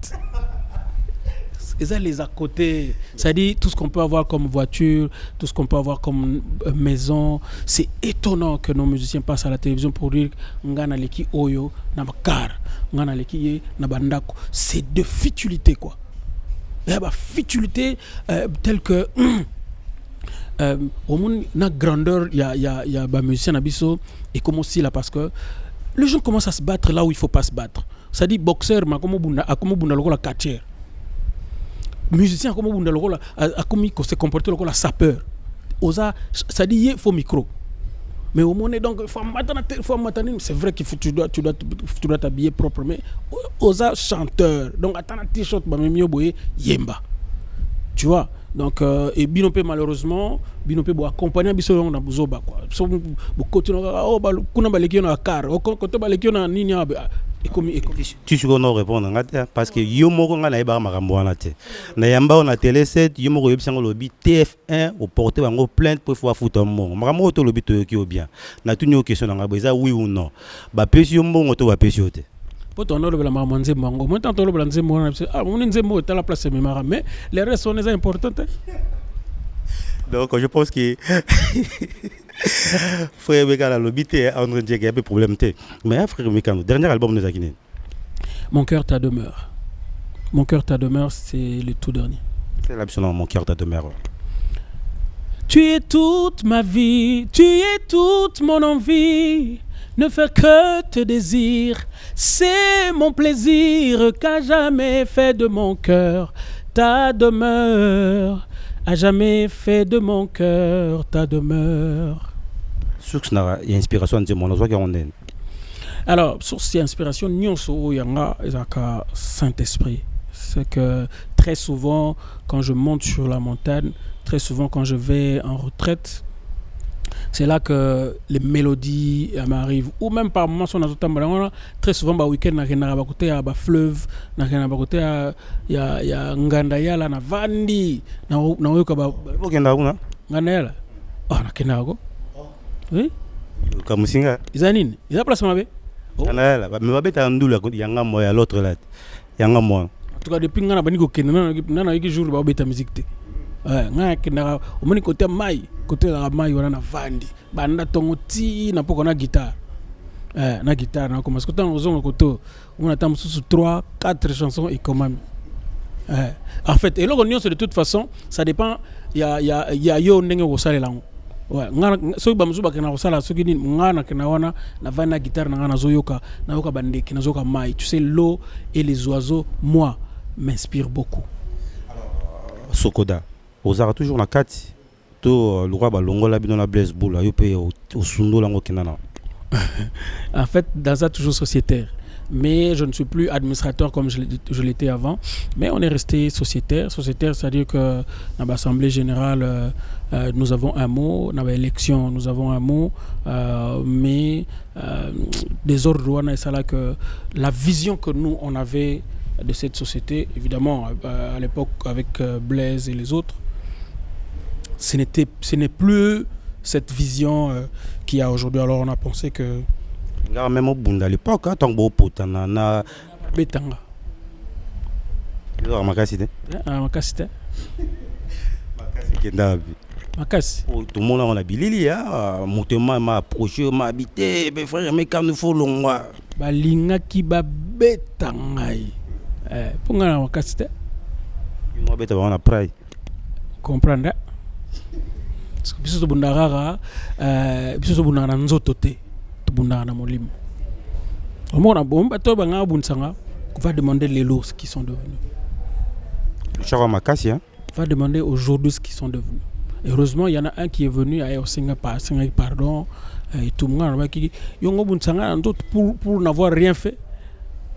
Et ça, les à côté, c'est-à-dire tout ce qu'on peut avoir comme voiture, tout ce qu'on peut avoir comme maison. C'est étonnant que nos musiciens passent à la télévision pour dire ngana leki oyo na bakar, ngana leki na bandako. C'est de futilité quoi. Il y a une futilité telle que au monde na grandeur, il y a ba musicien nabiso et comme aussi là parce que les gens commencent à se battre là où il faut pas se battre. C'est-à-dire boxeur ma comme bunda lokola catcher. Musicien comme bunda lokola comme il se comporte lokola sapeur. Osa ça dit il faut micro. Mais au monde donc faut matin c'est vrai qu'il faut tu dois t'habiller propre mais osa chanteur. Donc attends t-shirt ba mieux boyer yemba. Tu vois? Donc et binopé malheureusement binopé bo accompagner biso na buzoba quoi. So bo continuer oh ba kuna ba lekio na car o côté ba lekio na nini tu suis qu'on répondre parce que yo moko nga na eba makambo wana te na yamba on a télé 7 yo moko yebisanga lobi TF1 au porter bango plainte pour fois foutre mon makambo to lobi to ki bien na tuni o question nga boza oui ou non ba pesi yo mbongo to ba pesi yo te poto on le makambo nzembo moi tant le nzembo on nzembo est à la place memara mais les restes sont importants. Donc je pense que frère Mekano l'obité on dirait qu'il y a des problèmes mais frère Mekano dernier album nous a guiné Mon cœur ta demeure. Mon cœur ta demeure c'est le tout dernier. C'est l'absent Mon cœur ta demeure. Tu es toute ma vie, tu es toute mon envie. Ne faire que te désir, c'est mon plaisir qu'a jamais fait de mon cœur ta demeure. A jamais fait de mon cœur ta demeure. source na inspiration de mon ozoka on est. Alors source inspiration nyonso yanga ezaka Saint-Esprit. C'est que très souvent quand je monte sur la montagne, très souvent quand je vais en retraite, c'est là que les mélodies m'arrivent. Ou même par moments, très souvent, le week-end, il y a un fleuve, il y a un ngandaya, il y a vandi. Il y a un ngandaya. Oui? Ils ont une. Ils ont place mabe. Il y a un mois à l'autre là. Il y a un mois. En tout cas, depuis que je suis venu, il y a un jour où musique. Nga kenda omoni côté mai la mai wana na vandi banda tongo ti na poko na guitare na guitare na commence côté ozonga koto on attend sous 3 4 chansons et quand même en fait et l'onion de toute façon ça dépend il y a yo ndenge ko salela nga so ba musuba kana ko sala so kini nga na kana wana na vandi na guitare na nga na zoyoka na yoka bandeki na zoka mai tu sais l'eau et les oiseaux moi m'inspirent beaucoup. Sokoda ozara toujours na kati to le roi balongola bino na Blaise Boula yo pe au sundo lango kinana. En fait dans ça toujours sociétaire, mais je ne suis plus administrateur comme je l'étais avant, mais on est resté sociétaire, c'est-à-dire que dans l'assemblée générale nous avons un mot, dans l'élection nous avons un mot, mais des ordres et ça là que la vision que nous on avait de cette société, évidemment à l'époque avec Blaise et les autres, ce n'est plus cette vision qu'il y a aujourd'hui. Alors on a pensé que même au Bunda à l'époque tant beau potana na betanga makasite makasite makasi tout le monde on a bilili motema m'a approché m'a habité mes frères mais quand nous faut longwa balinga ki ba betangai ponga na makasite moi beta on a pray comprendre parce que biso to bundara biso to bundana nzoto te to bundana na molimo omona bomba to banga bunsanga va demander les lots ce qui sont devenus le chava makasi va demander aujourd'hui ce qu'ils sont devenus. Heureusement il y en a un qui est venu à Osinga pardon et tout le monde qui yongo bunsanga nzoto pour n'avoir rien fait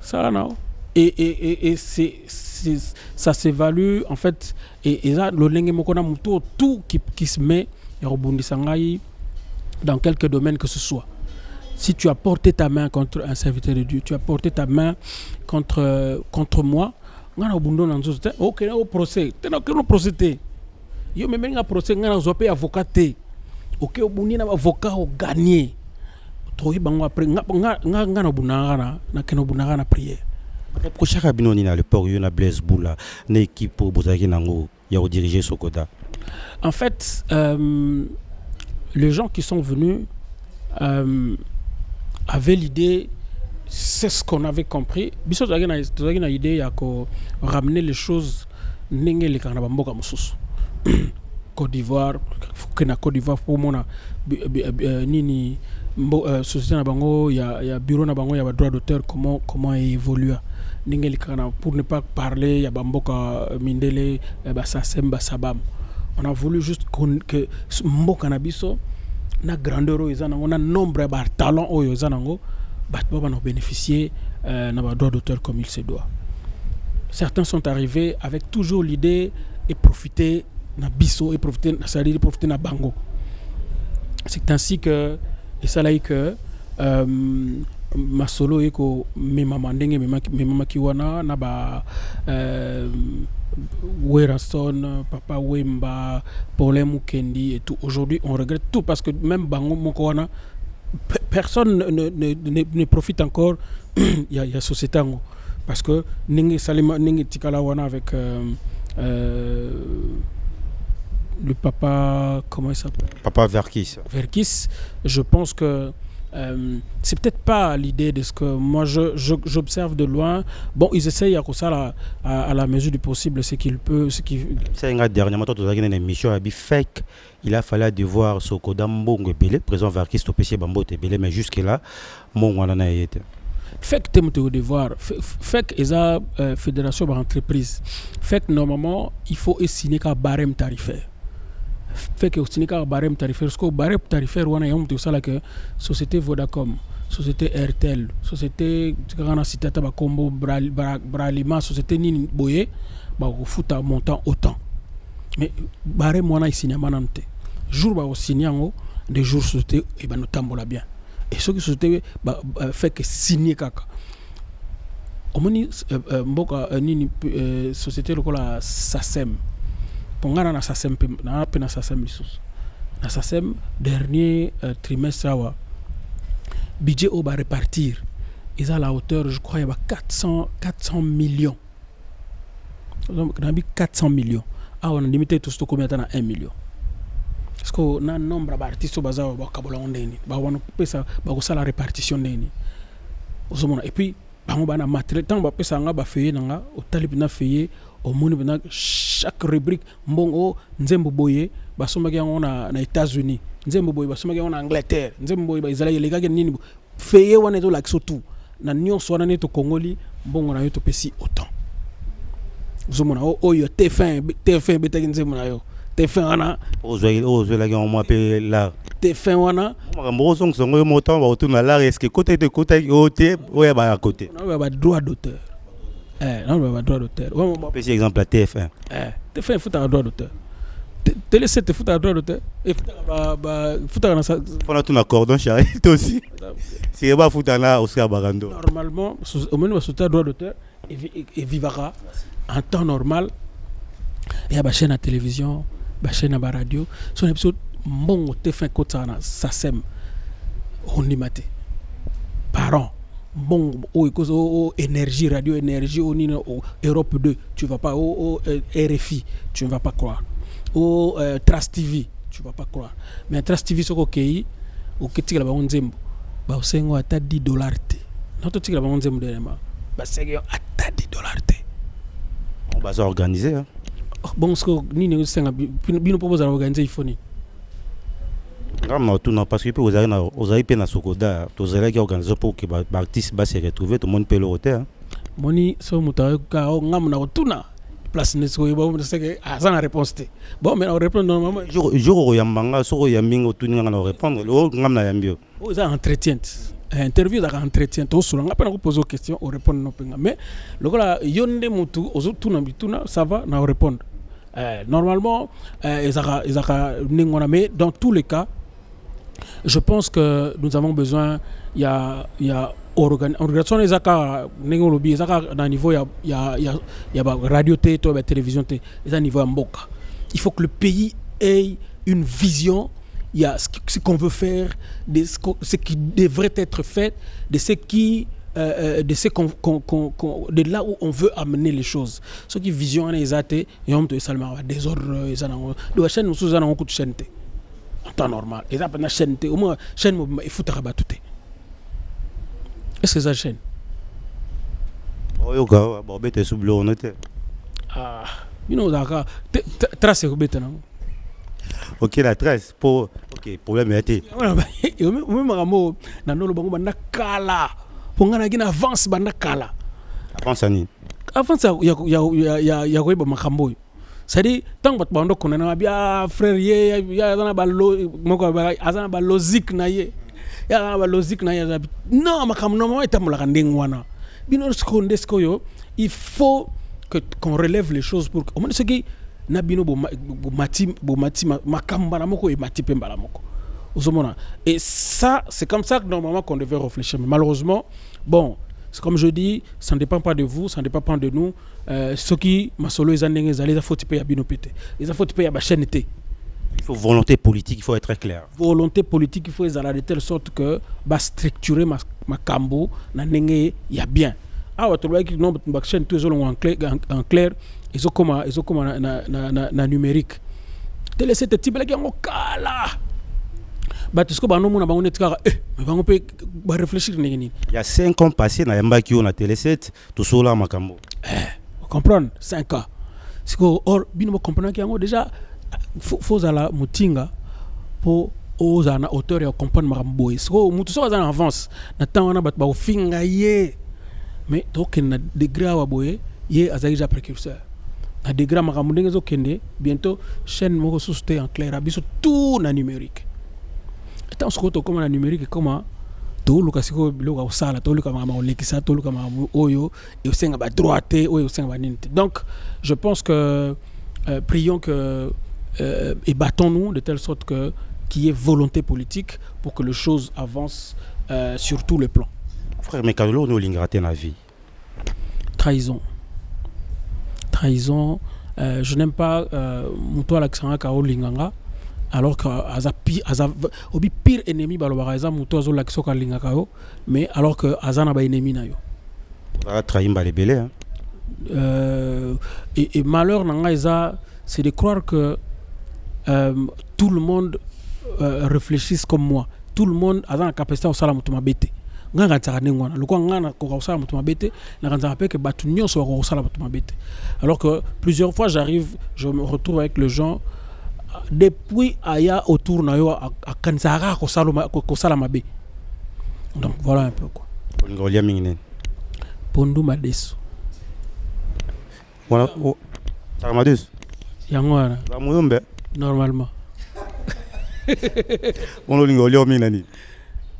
ça là et ça s'évalue en fait et ça le lenge mokona muto tout qui se met et rebondisangai dans quelques domaines que ce soit. Si tu as porté ta main contre un serviteur de Dieu, tu as porté ta main contre moi, ngana bundo na nzoto OK na au procès tena que no procès yo même nga procès ngana zope avocat te OK obundi na avocat au gagner to bango après ngana bunanga na keno bunanga na prière. Prochain Rabinoni à l'époque, il y a Blaise Boula, une équipe pour Bozaki Nango, il y a dirigé Sokoda. En fait, les gens qui sont venus avaient l'idée, c'est ce qu'on avait compris. Biso a une idée à ramener les choses n'engé les Kanabamboka Moussous. Côte d'Ivoire, Côte d'Ivoire pour moi, nini société na bango, il y a bureau na bango, il y a droit d'auteur, comment évoluer. Pour ne pas parler, il y a Bamboka Mindele, Bassasem, Bassabam. On a voulu juste que Mboka Nabiso, na grandeur, on a nombre de talents, on a bénéficié d'un droit d'auteur comme il se doit. Certains sont arrivés avec toujours l'idée et profiter na biso et profiter, c'est-à-dire de profiter na bango. C'est ainsi que, et ça là que ma solo eko mema mandenge mema kiwana na ba Werason, Papa Wemba, Paulin Mukendi et tout. Aujourd'hui, on regrette tout parce que même bango mokowana personne ne profite encore. Il y a société parce que ningi salima ningi tikala wana avec le papa, comment il s'appelle? Papa Verkis. Verkis, je pense que c'est peut-être pas l'idée de ce que moi j'observe de loin. Bon, ils essayent à la mesure du possible ce qu'il peut. C'est dernièrement, tu as une émission à Bifek. Il a fallu devoir Sokoda Mbongo Belé, présent Verkis Topessier Bambo Belé, mais jusque-là, mon on a été. FEC t'aime te devoir. FEC est la fédération d'entreprise. FEC normalement il faut signer un barème tarifaire. fait que sinika barème tarifaire parce que barème tarifaire wana yom to sala que société Vodacom, société Airtel, société tikana citata ba combo bralima, société nini boye ba ko futa montant autant. Mais barème wana isinya manante. Jour ba ko sinyango des jours société et ba no tambola bien. Et ce qui société fait que signer kaka. Omoni mboka nini société lokola SACEM. Pongana na SACEM na pena SACEM lisusu. Na SACEM dernier trimestre awa budget au va répartir. Ils à la hauteur je crois il y a 400 millions. Donc on a 400 millions. Ah on a limité tout ce combien à 1 million. Parce que na nombre d'artistes baza ba kabola ondeni. Ba wana pesa ba ko sala répartition ndeni. Et puis bango bana matériel tant ba pesa nga ba feuiller nga au talib na feuiller au moni bana chaque rubrique mbongo nzembo boye ba somba yango na États-Unis nzembo boye ba somba yango na Angleterre nzembo boye ba Israël les gars nini feuiller wana to like surtout na nyonso wana neto Congoli mbongo na yo to pesi autant zomona o yo TF1 betaki nzembo na yo TF1 wana ozo la on m'appelle là TF1 wana mbo song songo yo motant ba autour na là est-ce que côté de côté côté ouais ba à côté non ba droit d'auteur non ba droit d'auteur on peut exemple la TF1 TF1 faut un droit d'auteur télé 7 faut un droit d'auteur et faut un ça on a tout un cordon charité aussi c'est pas faut là Oscar Barando normalement au moins sous un droit d'auteur et vivra en temps normal et à chaîne à télévision ba chaîne à radio son épisode mon TF1 côté ça sème on y maté par an bon au énergie radio énergie au Europe 2 tu vas pas au RFI tu ne vas pas croire au Trust TV tu vas pas croire mais Trust TV soko kei au ketika la banzembo ba osengo ata $10 te notre tika la banzembo de ma ba sengo ata $10 te on va s'organiser hein bon ce que ni senga bino propose à organiser il faut ni non parce que vous avez peine à Sokoda vous avez organisé pour que l'artiste va se retrouver tout le monde peut le hôtel moni so mutayo ka ngam na tuna place ne so yebo c'est que sans réponse bon mais on répond normalement jour yambanga so yamingo tuni ngana répondre lo ngam na yambio o za entretien interview za entretien to so ngapa na ko poser question on répond no penga mais lokola yonde mutu ozo tuna bituna ça va na répondre normalement ezaka ningona mais dans tous les cas je pense que nous avons besoin il y a organisation les aka nengolobi ezaka na niveau il y a radio té to télévision té les niveau ya mboka il faut que le pays ait une vision il y a ce qu'on veut faire ce qui devrait être fait de ce qui de là où on veut amener les choses ce qui vision les athées et on te salma désordre ils en de chaîne nous sous en coup de chaîne en temps normal et ça pendant chaîne au moins chaîne il faut rabattre est-ce que ça chaîne oh ga bon bête sous bleu noté ah bino daka trace ko bête non ok la trace pour ok problème était même ramo na no lo bango banda kala pongana gina avance banda kala avance ani avance ya ko ba makambo c'est-à-dire tant que bando konana bia frère ya na ba lo moko ba azana ba logique na ye ya ba logique na ye non makam no etamula kandengwana bino seconde yo il faut que qu'on relève les choses pour au moins ce qui na bino bo mati makamba na moko e mati pemba la moko osomona et ça c'est comme ça que normalement qu'on devait réfléchir mais malheureusement bon c'est comme je dis ça ne dépend pas de vous ça ne dépend pas de nous ce qui masolo ezandenge ezali za faut payer ya bino pété les faut payer ya ba chaîne té il faut volonté politique il faut être clair volonté politique il faut ezala de telle sorte que ba structurer makambo na ndenge ya bien awa to like non ba chaîne tout ezolo en clair ils ont comme na numérique télé c'était type là qui en kala Batisko ba no mona bango netika mais bango pe ba réfléchir nini il y a 5 ans passés na yamba ki on a télé 7 tout sola makambo vous comprenez 5 ans c'est que or bino comprendre ki yango déjà faut ala mutinga pour oza na auteur ya comprendre makambo c'est que mutu so za en avance na temps wana bat ba finga ye mais donc na degré wa boye ye azali ja précurseur à degré makamundenge zo kende bientôt chaîne moko susté en clair abiso tout na numérique étant ce que comme na numérique comment tout le kasiko biloko osala tout le kama olekisa tout le kama oyo et osenga ba droite oyo osenga ba ninte. Donc je pense que prions que et battons-nous de telle sorte que qu'il y ait volonté politique pour que les choses avancent sur tous les plans. Frère Mekano, nous l'ingraté la vie. Trahison. Je n'aime pas Moutoua Laksanga Kao Linganga, alors que obi pire ennemi balobaraza Moutoua Zo Laksoka Lingakao, mais alors que Azana ba ennemi na yo. Va trahir les belés. Et malheur nanga c'est de croire que tout le monde réfléchisse comme moi. Tout le monde a la capacité de faire des choses. Alors que plusieurs fois j'arrive, je me retrouve avec les gens depuis Aya autour de à Kanzara Kosalamabe. Donc voilà un peu quoi. Pondou Madeso. Voilà. Saramadus. Yangwana. Normalement. On l'a minani.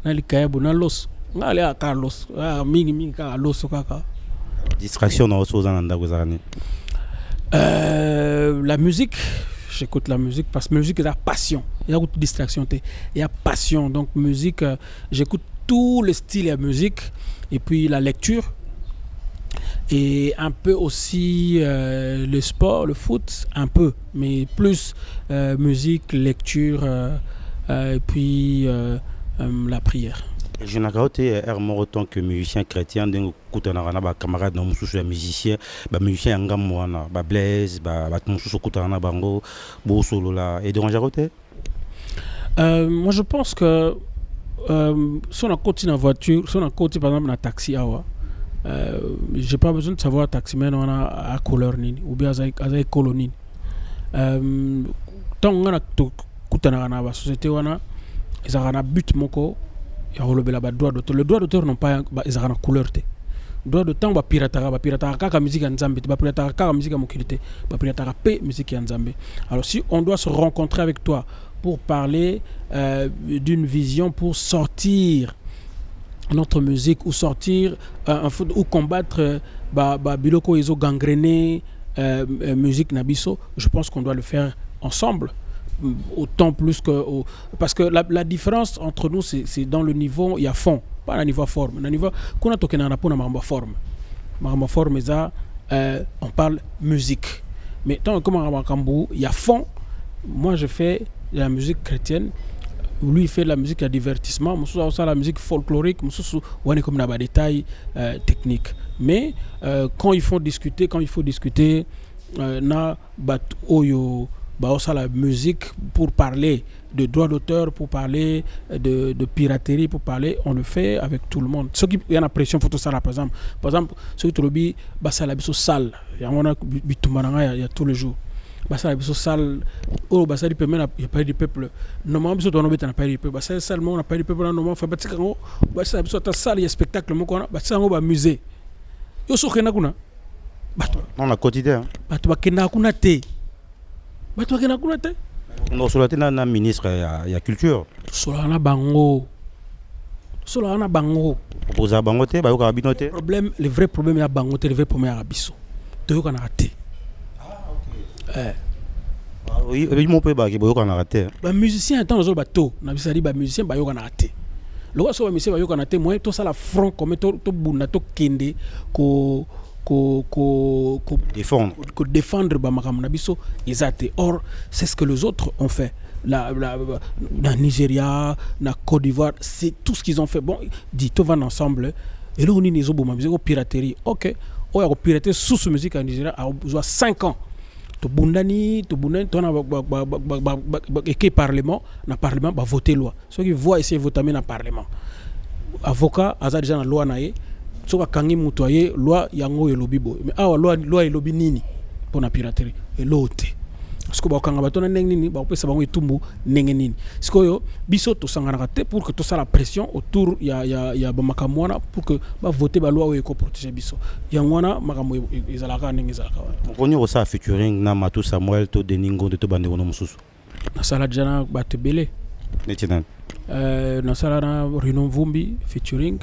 Nalikayabo na los. Ngale a Carlos. Mingi ka los kaka. Distraction dans autre chose la musique, j'écoute la musique parce que la musique est la passion. Il y a beaucoup de distraction, il y a passion. Donc musique, j'écoute tous les styles de musique et puis la lecture. Et un peu aussi le sport, le foot, un peu, mais plus musique, lecture et puis la prière. Je n'ai pas été en que musicien chrétien, donc kutanarana camarade non musicien musicien, musicien ngamoana, Blaise, musicien kutanarana bango, solo là et donc j'ai moi je pense que si on a continué en voiture, si on a continué par exemple en taxi j'ai pas besoin de savoir taximan on a à couleur nini ou bien à colonie tant on a kutanarana ba société wana ils ont un but moko. Le droit d'auteur n'ont pas une couleur. Le droit d'auteur va pirater la musique en Zambie, va pirater la musique en Mokilité, va pirater la musique en Zambie. Alors si on doit se rencontrer avec toi pour parler d'une vision, pour sortir notre musique ou sortir ou combattre biloko iso gangréné musique nabiso, je pense qu'on doit le faire ensemble. Autant plus que parce que la différence entre nous c'est dans le niveau il y a fond pas le niveau forme le niveau qu'on a toqué dans la forme on parle musique mais tant que il y a fond. Moi je fais de la musique chrétienne, lui il fait de la musique à divertissement, moi ça la musique folklorique, moi on est comme dans des détails techniques, mais quand il faut discuter na bat oyo la musique pour parler de droits d'auteur, pour parler de piraterie, pour parler, on le fait avec tout le monde. Ceux qui ont la pression photo ça par exemple, ceux qui trouvent ça la biso sale, il y a tous les jours. Ça la biso sale, oh ça il permet il y a pas de peuple. Normalement biso on n'a pas de peuple. Ça seulement on n'a pas de peuple normalement fait petit kango, ça biso ta salle il y a spectacle mo ko na, ça ngo musée. Yo so kena kuna. Non la quotidien. Bato bakenda kuna te. Non, sur la ministre, il y a culture. Sur la bango. Posa bangote, ba yoka binote. Le vrai problème est bangote, le vrai problème est abisso. De yoka na raté. Oui, mon peu ba yoka na raté. Ba musicien étant dans le bateau, na bisali ba musicien ba yoka na raté. Le roi so ba musicien ba yoka na raté, moi to ça la front comme to bunda to kende ko défendre Bamakamunabiso, or c'est ce que les autres ont fait. La Nigeria, la Côte d'Ivoire, c'est tout ce qu'ils ont fait. Bon, dit tout va ensemble. Et là on est au piraterie. Ok, on a piraté sous ce musique en Nigeria à 5 ans. To bundani, ton a parlement, na parlement va voter loi. Ceux qui voient essayer de voter dans le parlement. Avocat, a déjà la loi naie. Soka kangi mutoye loi yango elobi bo mais awa loi elobi nini pour la piraterie elote parce que bakanga batona nengini ba pesa bango etumbu nengenini sikoyo biso to sangana te pour que tout ça la pression autour ya ba makamwana pour que ba voter ba loi ko protéger biso yangwana makamo ezalaka ndenge ezalaka mokoni osa featuring na Matu Samuel to Deningo de to bandeko no mususu na sala jana batebele netinan na sala na Rino Vumbi featuring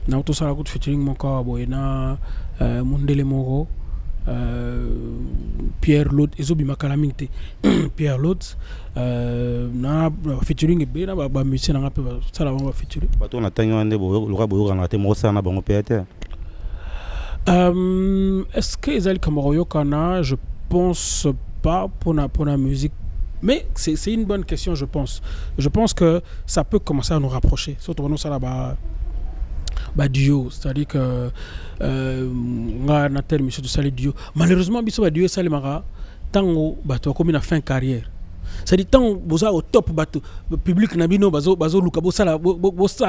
na to sala ko featuring moko boyena Mundele Moro Pierre Lod ezobi makalamite Pierre Lod na featuring be na ba musicien na pe ba sala ba featuring bato na tanyo ande bo loka boyo na te mo sana bango pété est-ce que ezali kamaroyo kana je pense pas pour la musique mais c'est une bonne question je pense que ça peut commencer à nous rapprocher surtout nous ça là duo, c'est-à-dire que on a tel monsieur de saler duo. Malheureusement, biso duo sale mara tango bato comme une fin carrière. C'est-à-dire tant boza au top bato public na bino bazo luka bo sala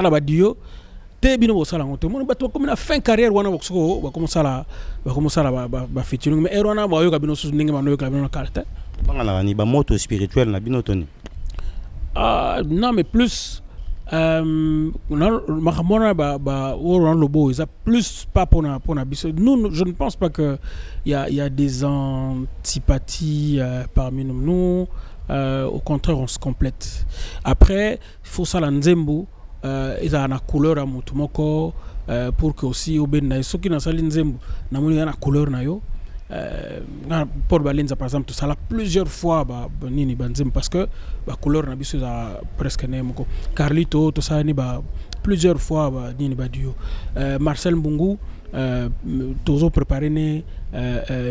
ba duo te bino bo sala ngoto. Mon bato comme une fin carrière wana bokso ba commencer la ba featuring mais erona ba yo ka bino su ninga ma no ka bino carte. Bangala ni ba moto spirituel na bino toni. Non mais plus nous je ne pense pas que il y a des antipathies parmi nous au contraire on se complète après il faut ça la nzembo ils ont la couleur à mutumoko pour que aussi au ben na ceux qui na sali nzembo na moni na couleur na yo Paul Balenza par exemple tout ça là plusieurs fois nini banzem parce que ba couleur na biso za presque nemoko Carlito tout ça ni ba plusieurs fois nini ba duo Marcel Mbungu toujours préparé né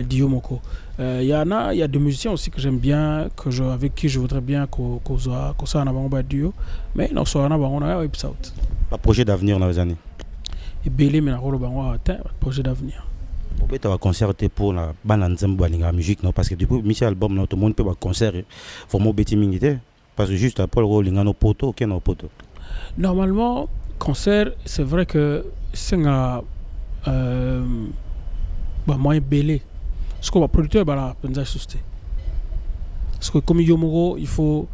Dio Moko il y a des musiciens aussi que j'aime bien avec qui je voudrais bien qu'on ça na ba duo mais non ça na ba on a episode pas projet d'avenir dans les années et belé mais na rolo ba atteint projet d'avenir. Tu vas concerter pour la la musique non parce que depuis Michel album non tout le monde peut concert vraiment bêtis mingité parce que juste après le lingano poto qui no poto normalement concert c'est vrai que c'est un moyen belé ce qu'on va producteur la penza susté parce que comme yomoko il faut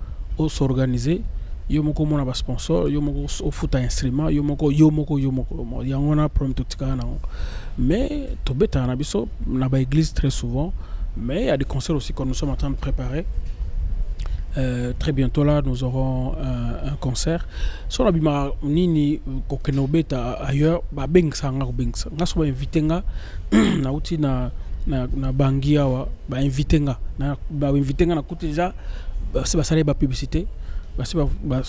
s'organiser yomoko mona ba sponsor yomoko au foot instrument yomoko yangona problème tout ça mais to beta na biso na ba église très souvent mais il y a des concerts aussi que nous sommes en train de préparer très bientôt là nous aurons un concert sur la bima nini ko kenobeta ailleurs ba bengsa ngaso ba inviter nga na uti na bangia wa ba inviter nga na kuti déjà c'est ba sale ba publicité basi ba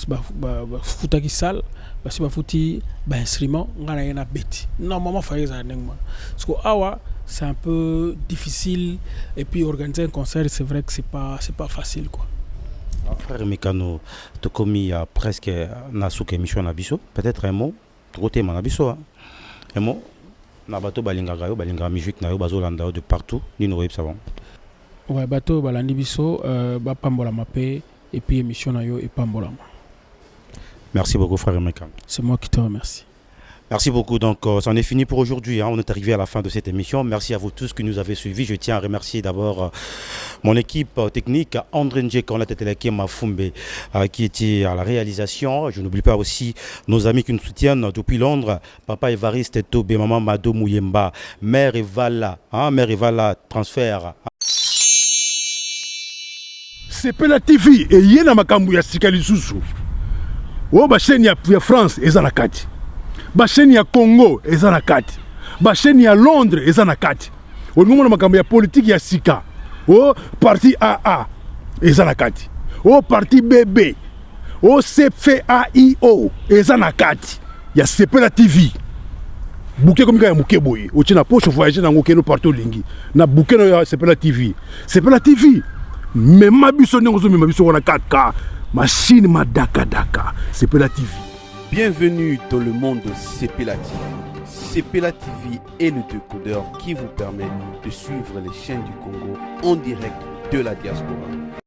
futaki salle basi ba futi ba instrument ngana yana beti normalement fallait ça ndengma parce que awa c'est un peu difficile et puis organiser un concert c'est vrai que c'est pas facile quoi. Frère Mekano to komi a presque na souke émission na biso peut-être un mot côté na biso un mot na bato balinga musique na yo bazolanda de partout ni no web savon ouais bato balandi biso ba pambola mapé et puis émission na yo et pambolama. Merci beaucoup frère Mekano. C'est moi qui te remercie. Merci beaucoup. Donc, c'en est fini pour aujourd'hui. On est arrivé à la fin de cette émission. Merci à vous tous qui nous avez suivis. Je tiens à remercier d'abord mon équipe technique, André Ndjekon, Mafumbe, qui était à la réalisation. Je n'oublie pas aussi nos amis qui nous soutiennent depuis Londres. Papa Evariste Tobe, Maman Mado Mouyemba, Mère Evala, transfert. C'est Pela TV et Yena Makambu ya Sikali Susu. Oh, ba chaîne ya France, eza na kati. Ba chaîne ya Congo, eza na kati. Ba chaîne ya Londres, eza na kati. Olingo na makambu ya politique ya Sika. Oh, parti AA, eza na kati. Oh, parti BB. Oh, CFAIO, eza na kati. Ya Sepela TV. Bouquet comme ya muke boye. Ochi na poche voyager na ngokeno partout lingi. Na bouquet no ya Sepela TV. Sepela TV. Mais ma biso n'engozo mais ma biso on a 4K. Machine ma daka. Sepela TV. Bienvenue dans le monde de Sepela TV. Sepela TV est le décodeur qui vous permet de suivre les chaînes du Congo en direct de la diaspora.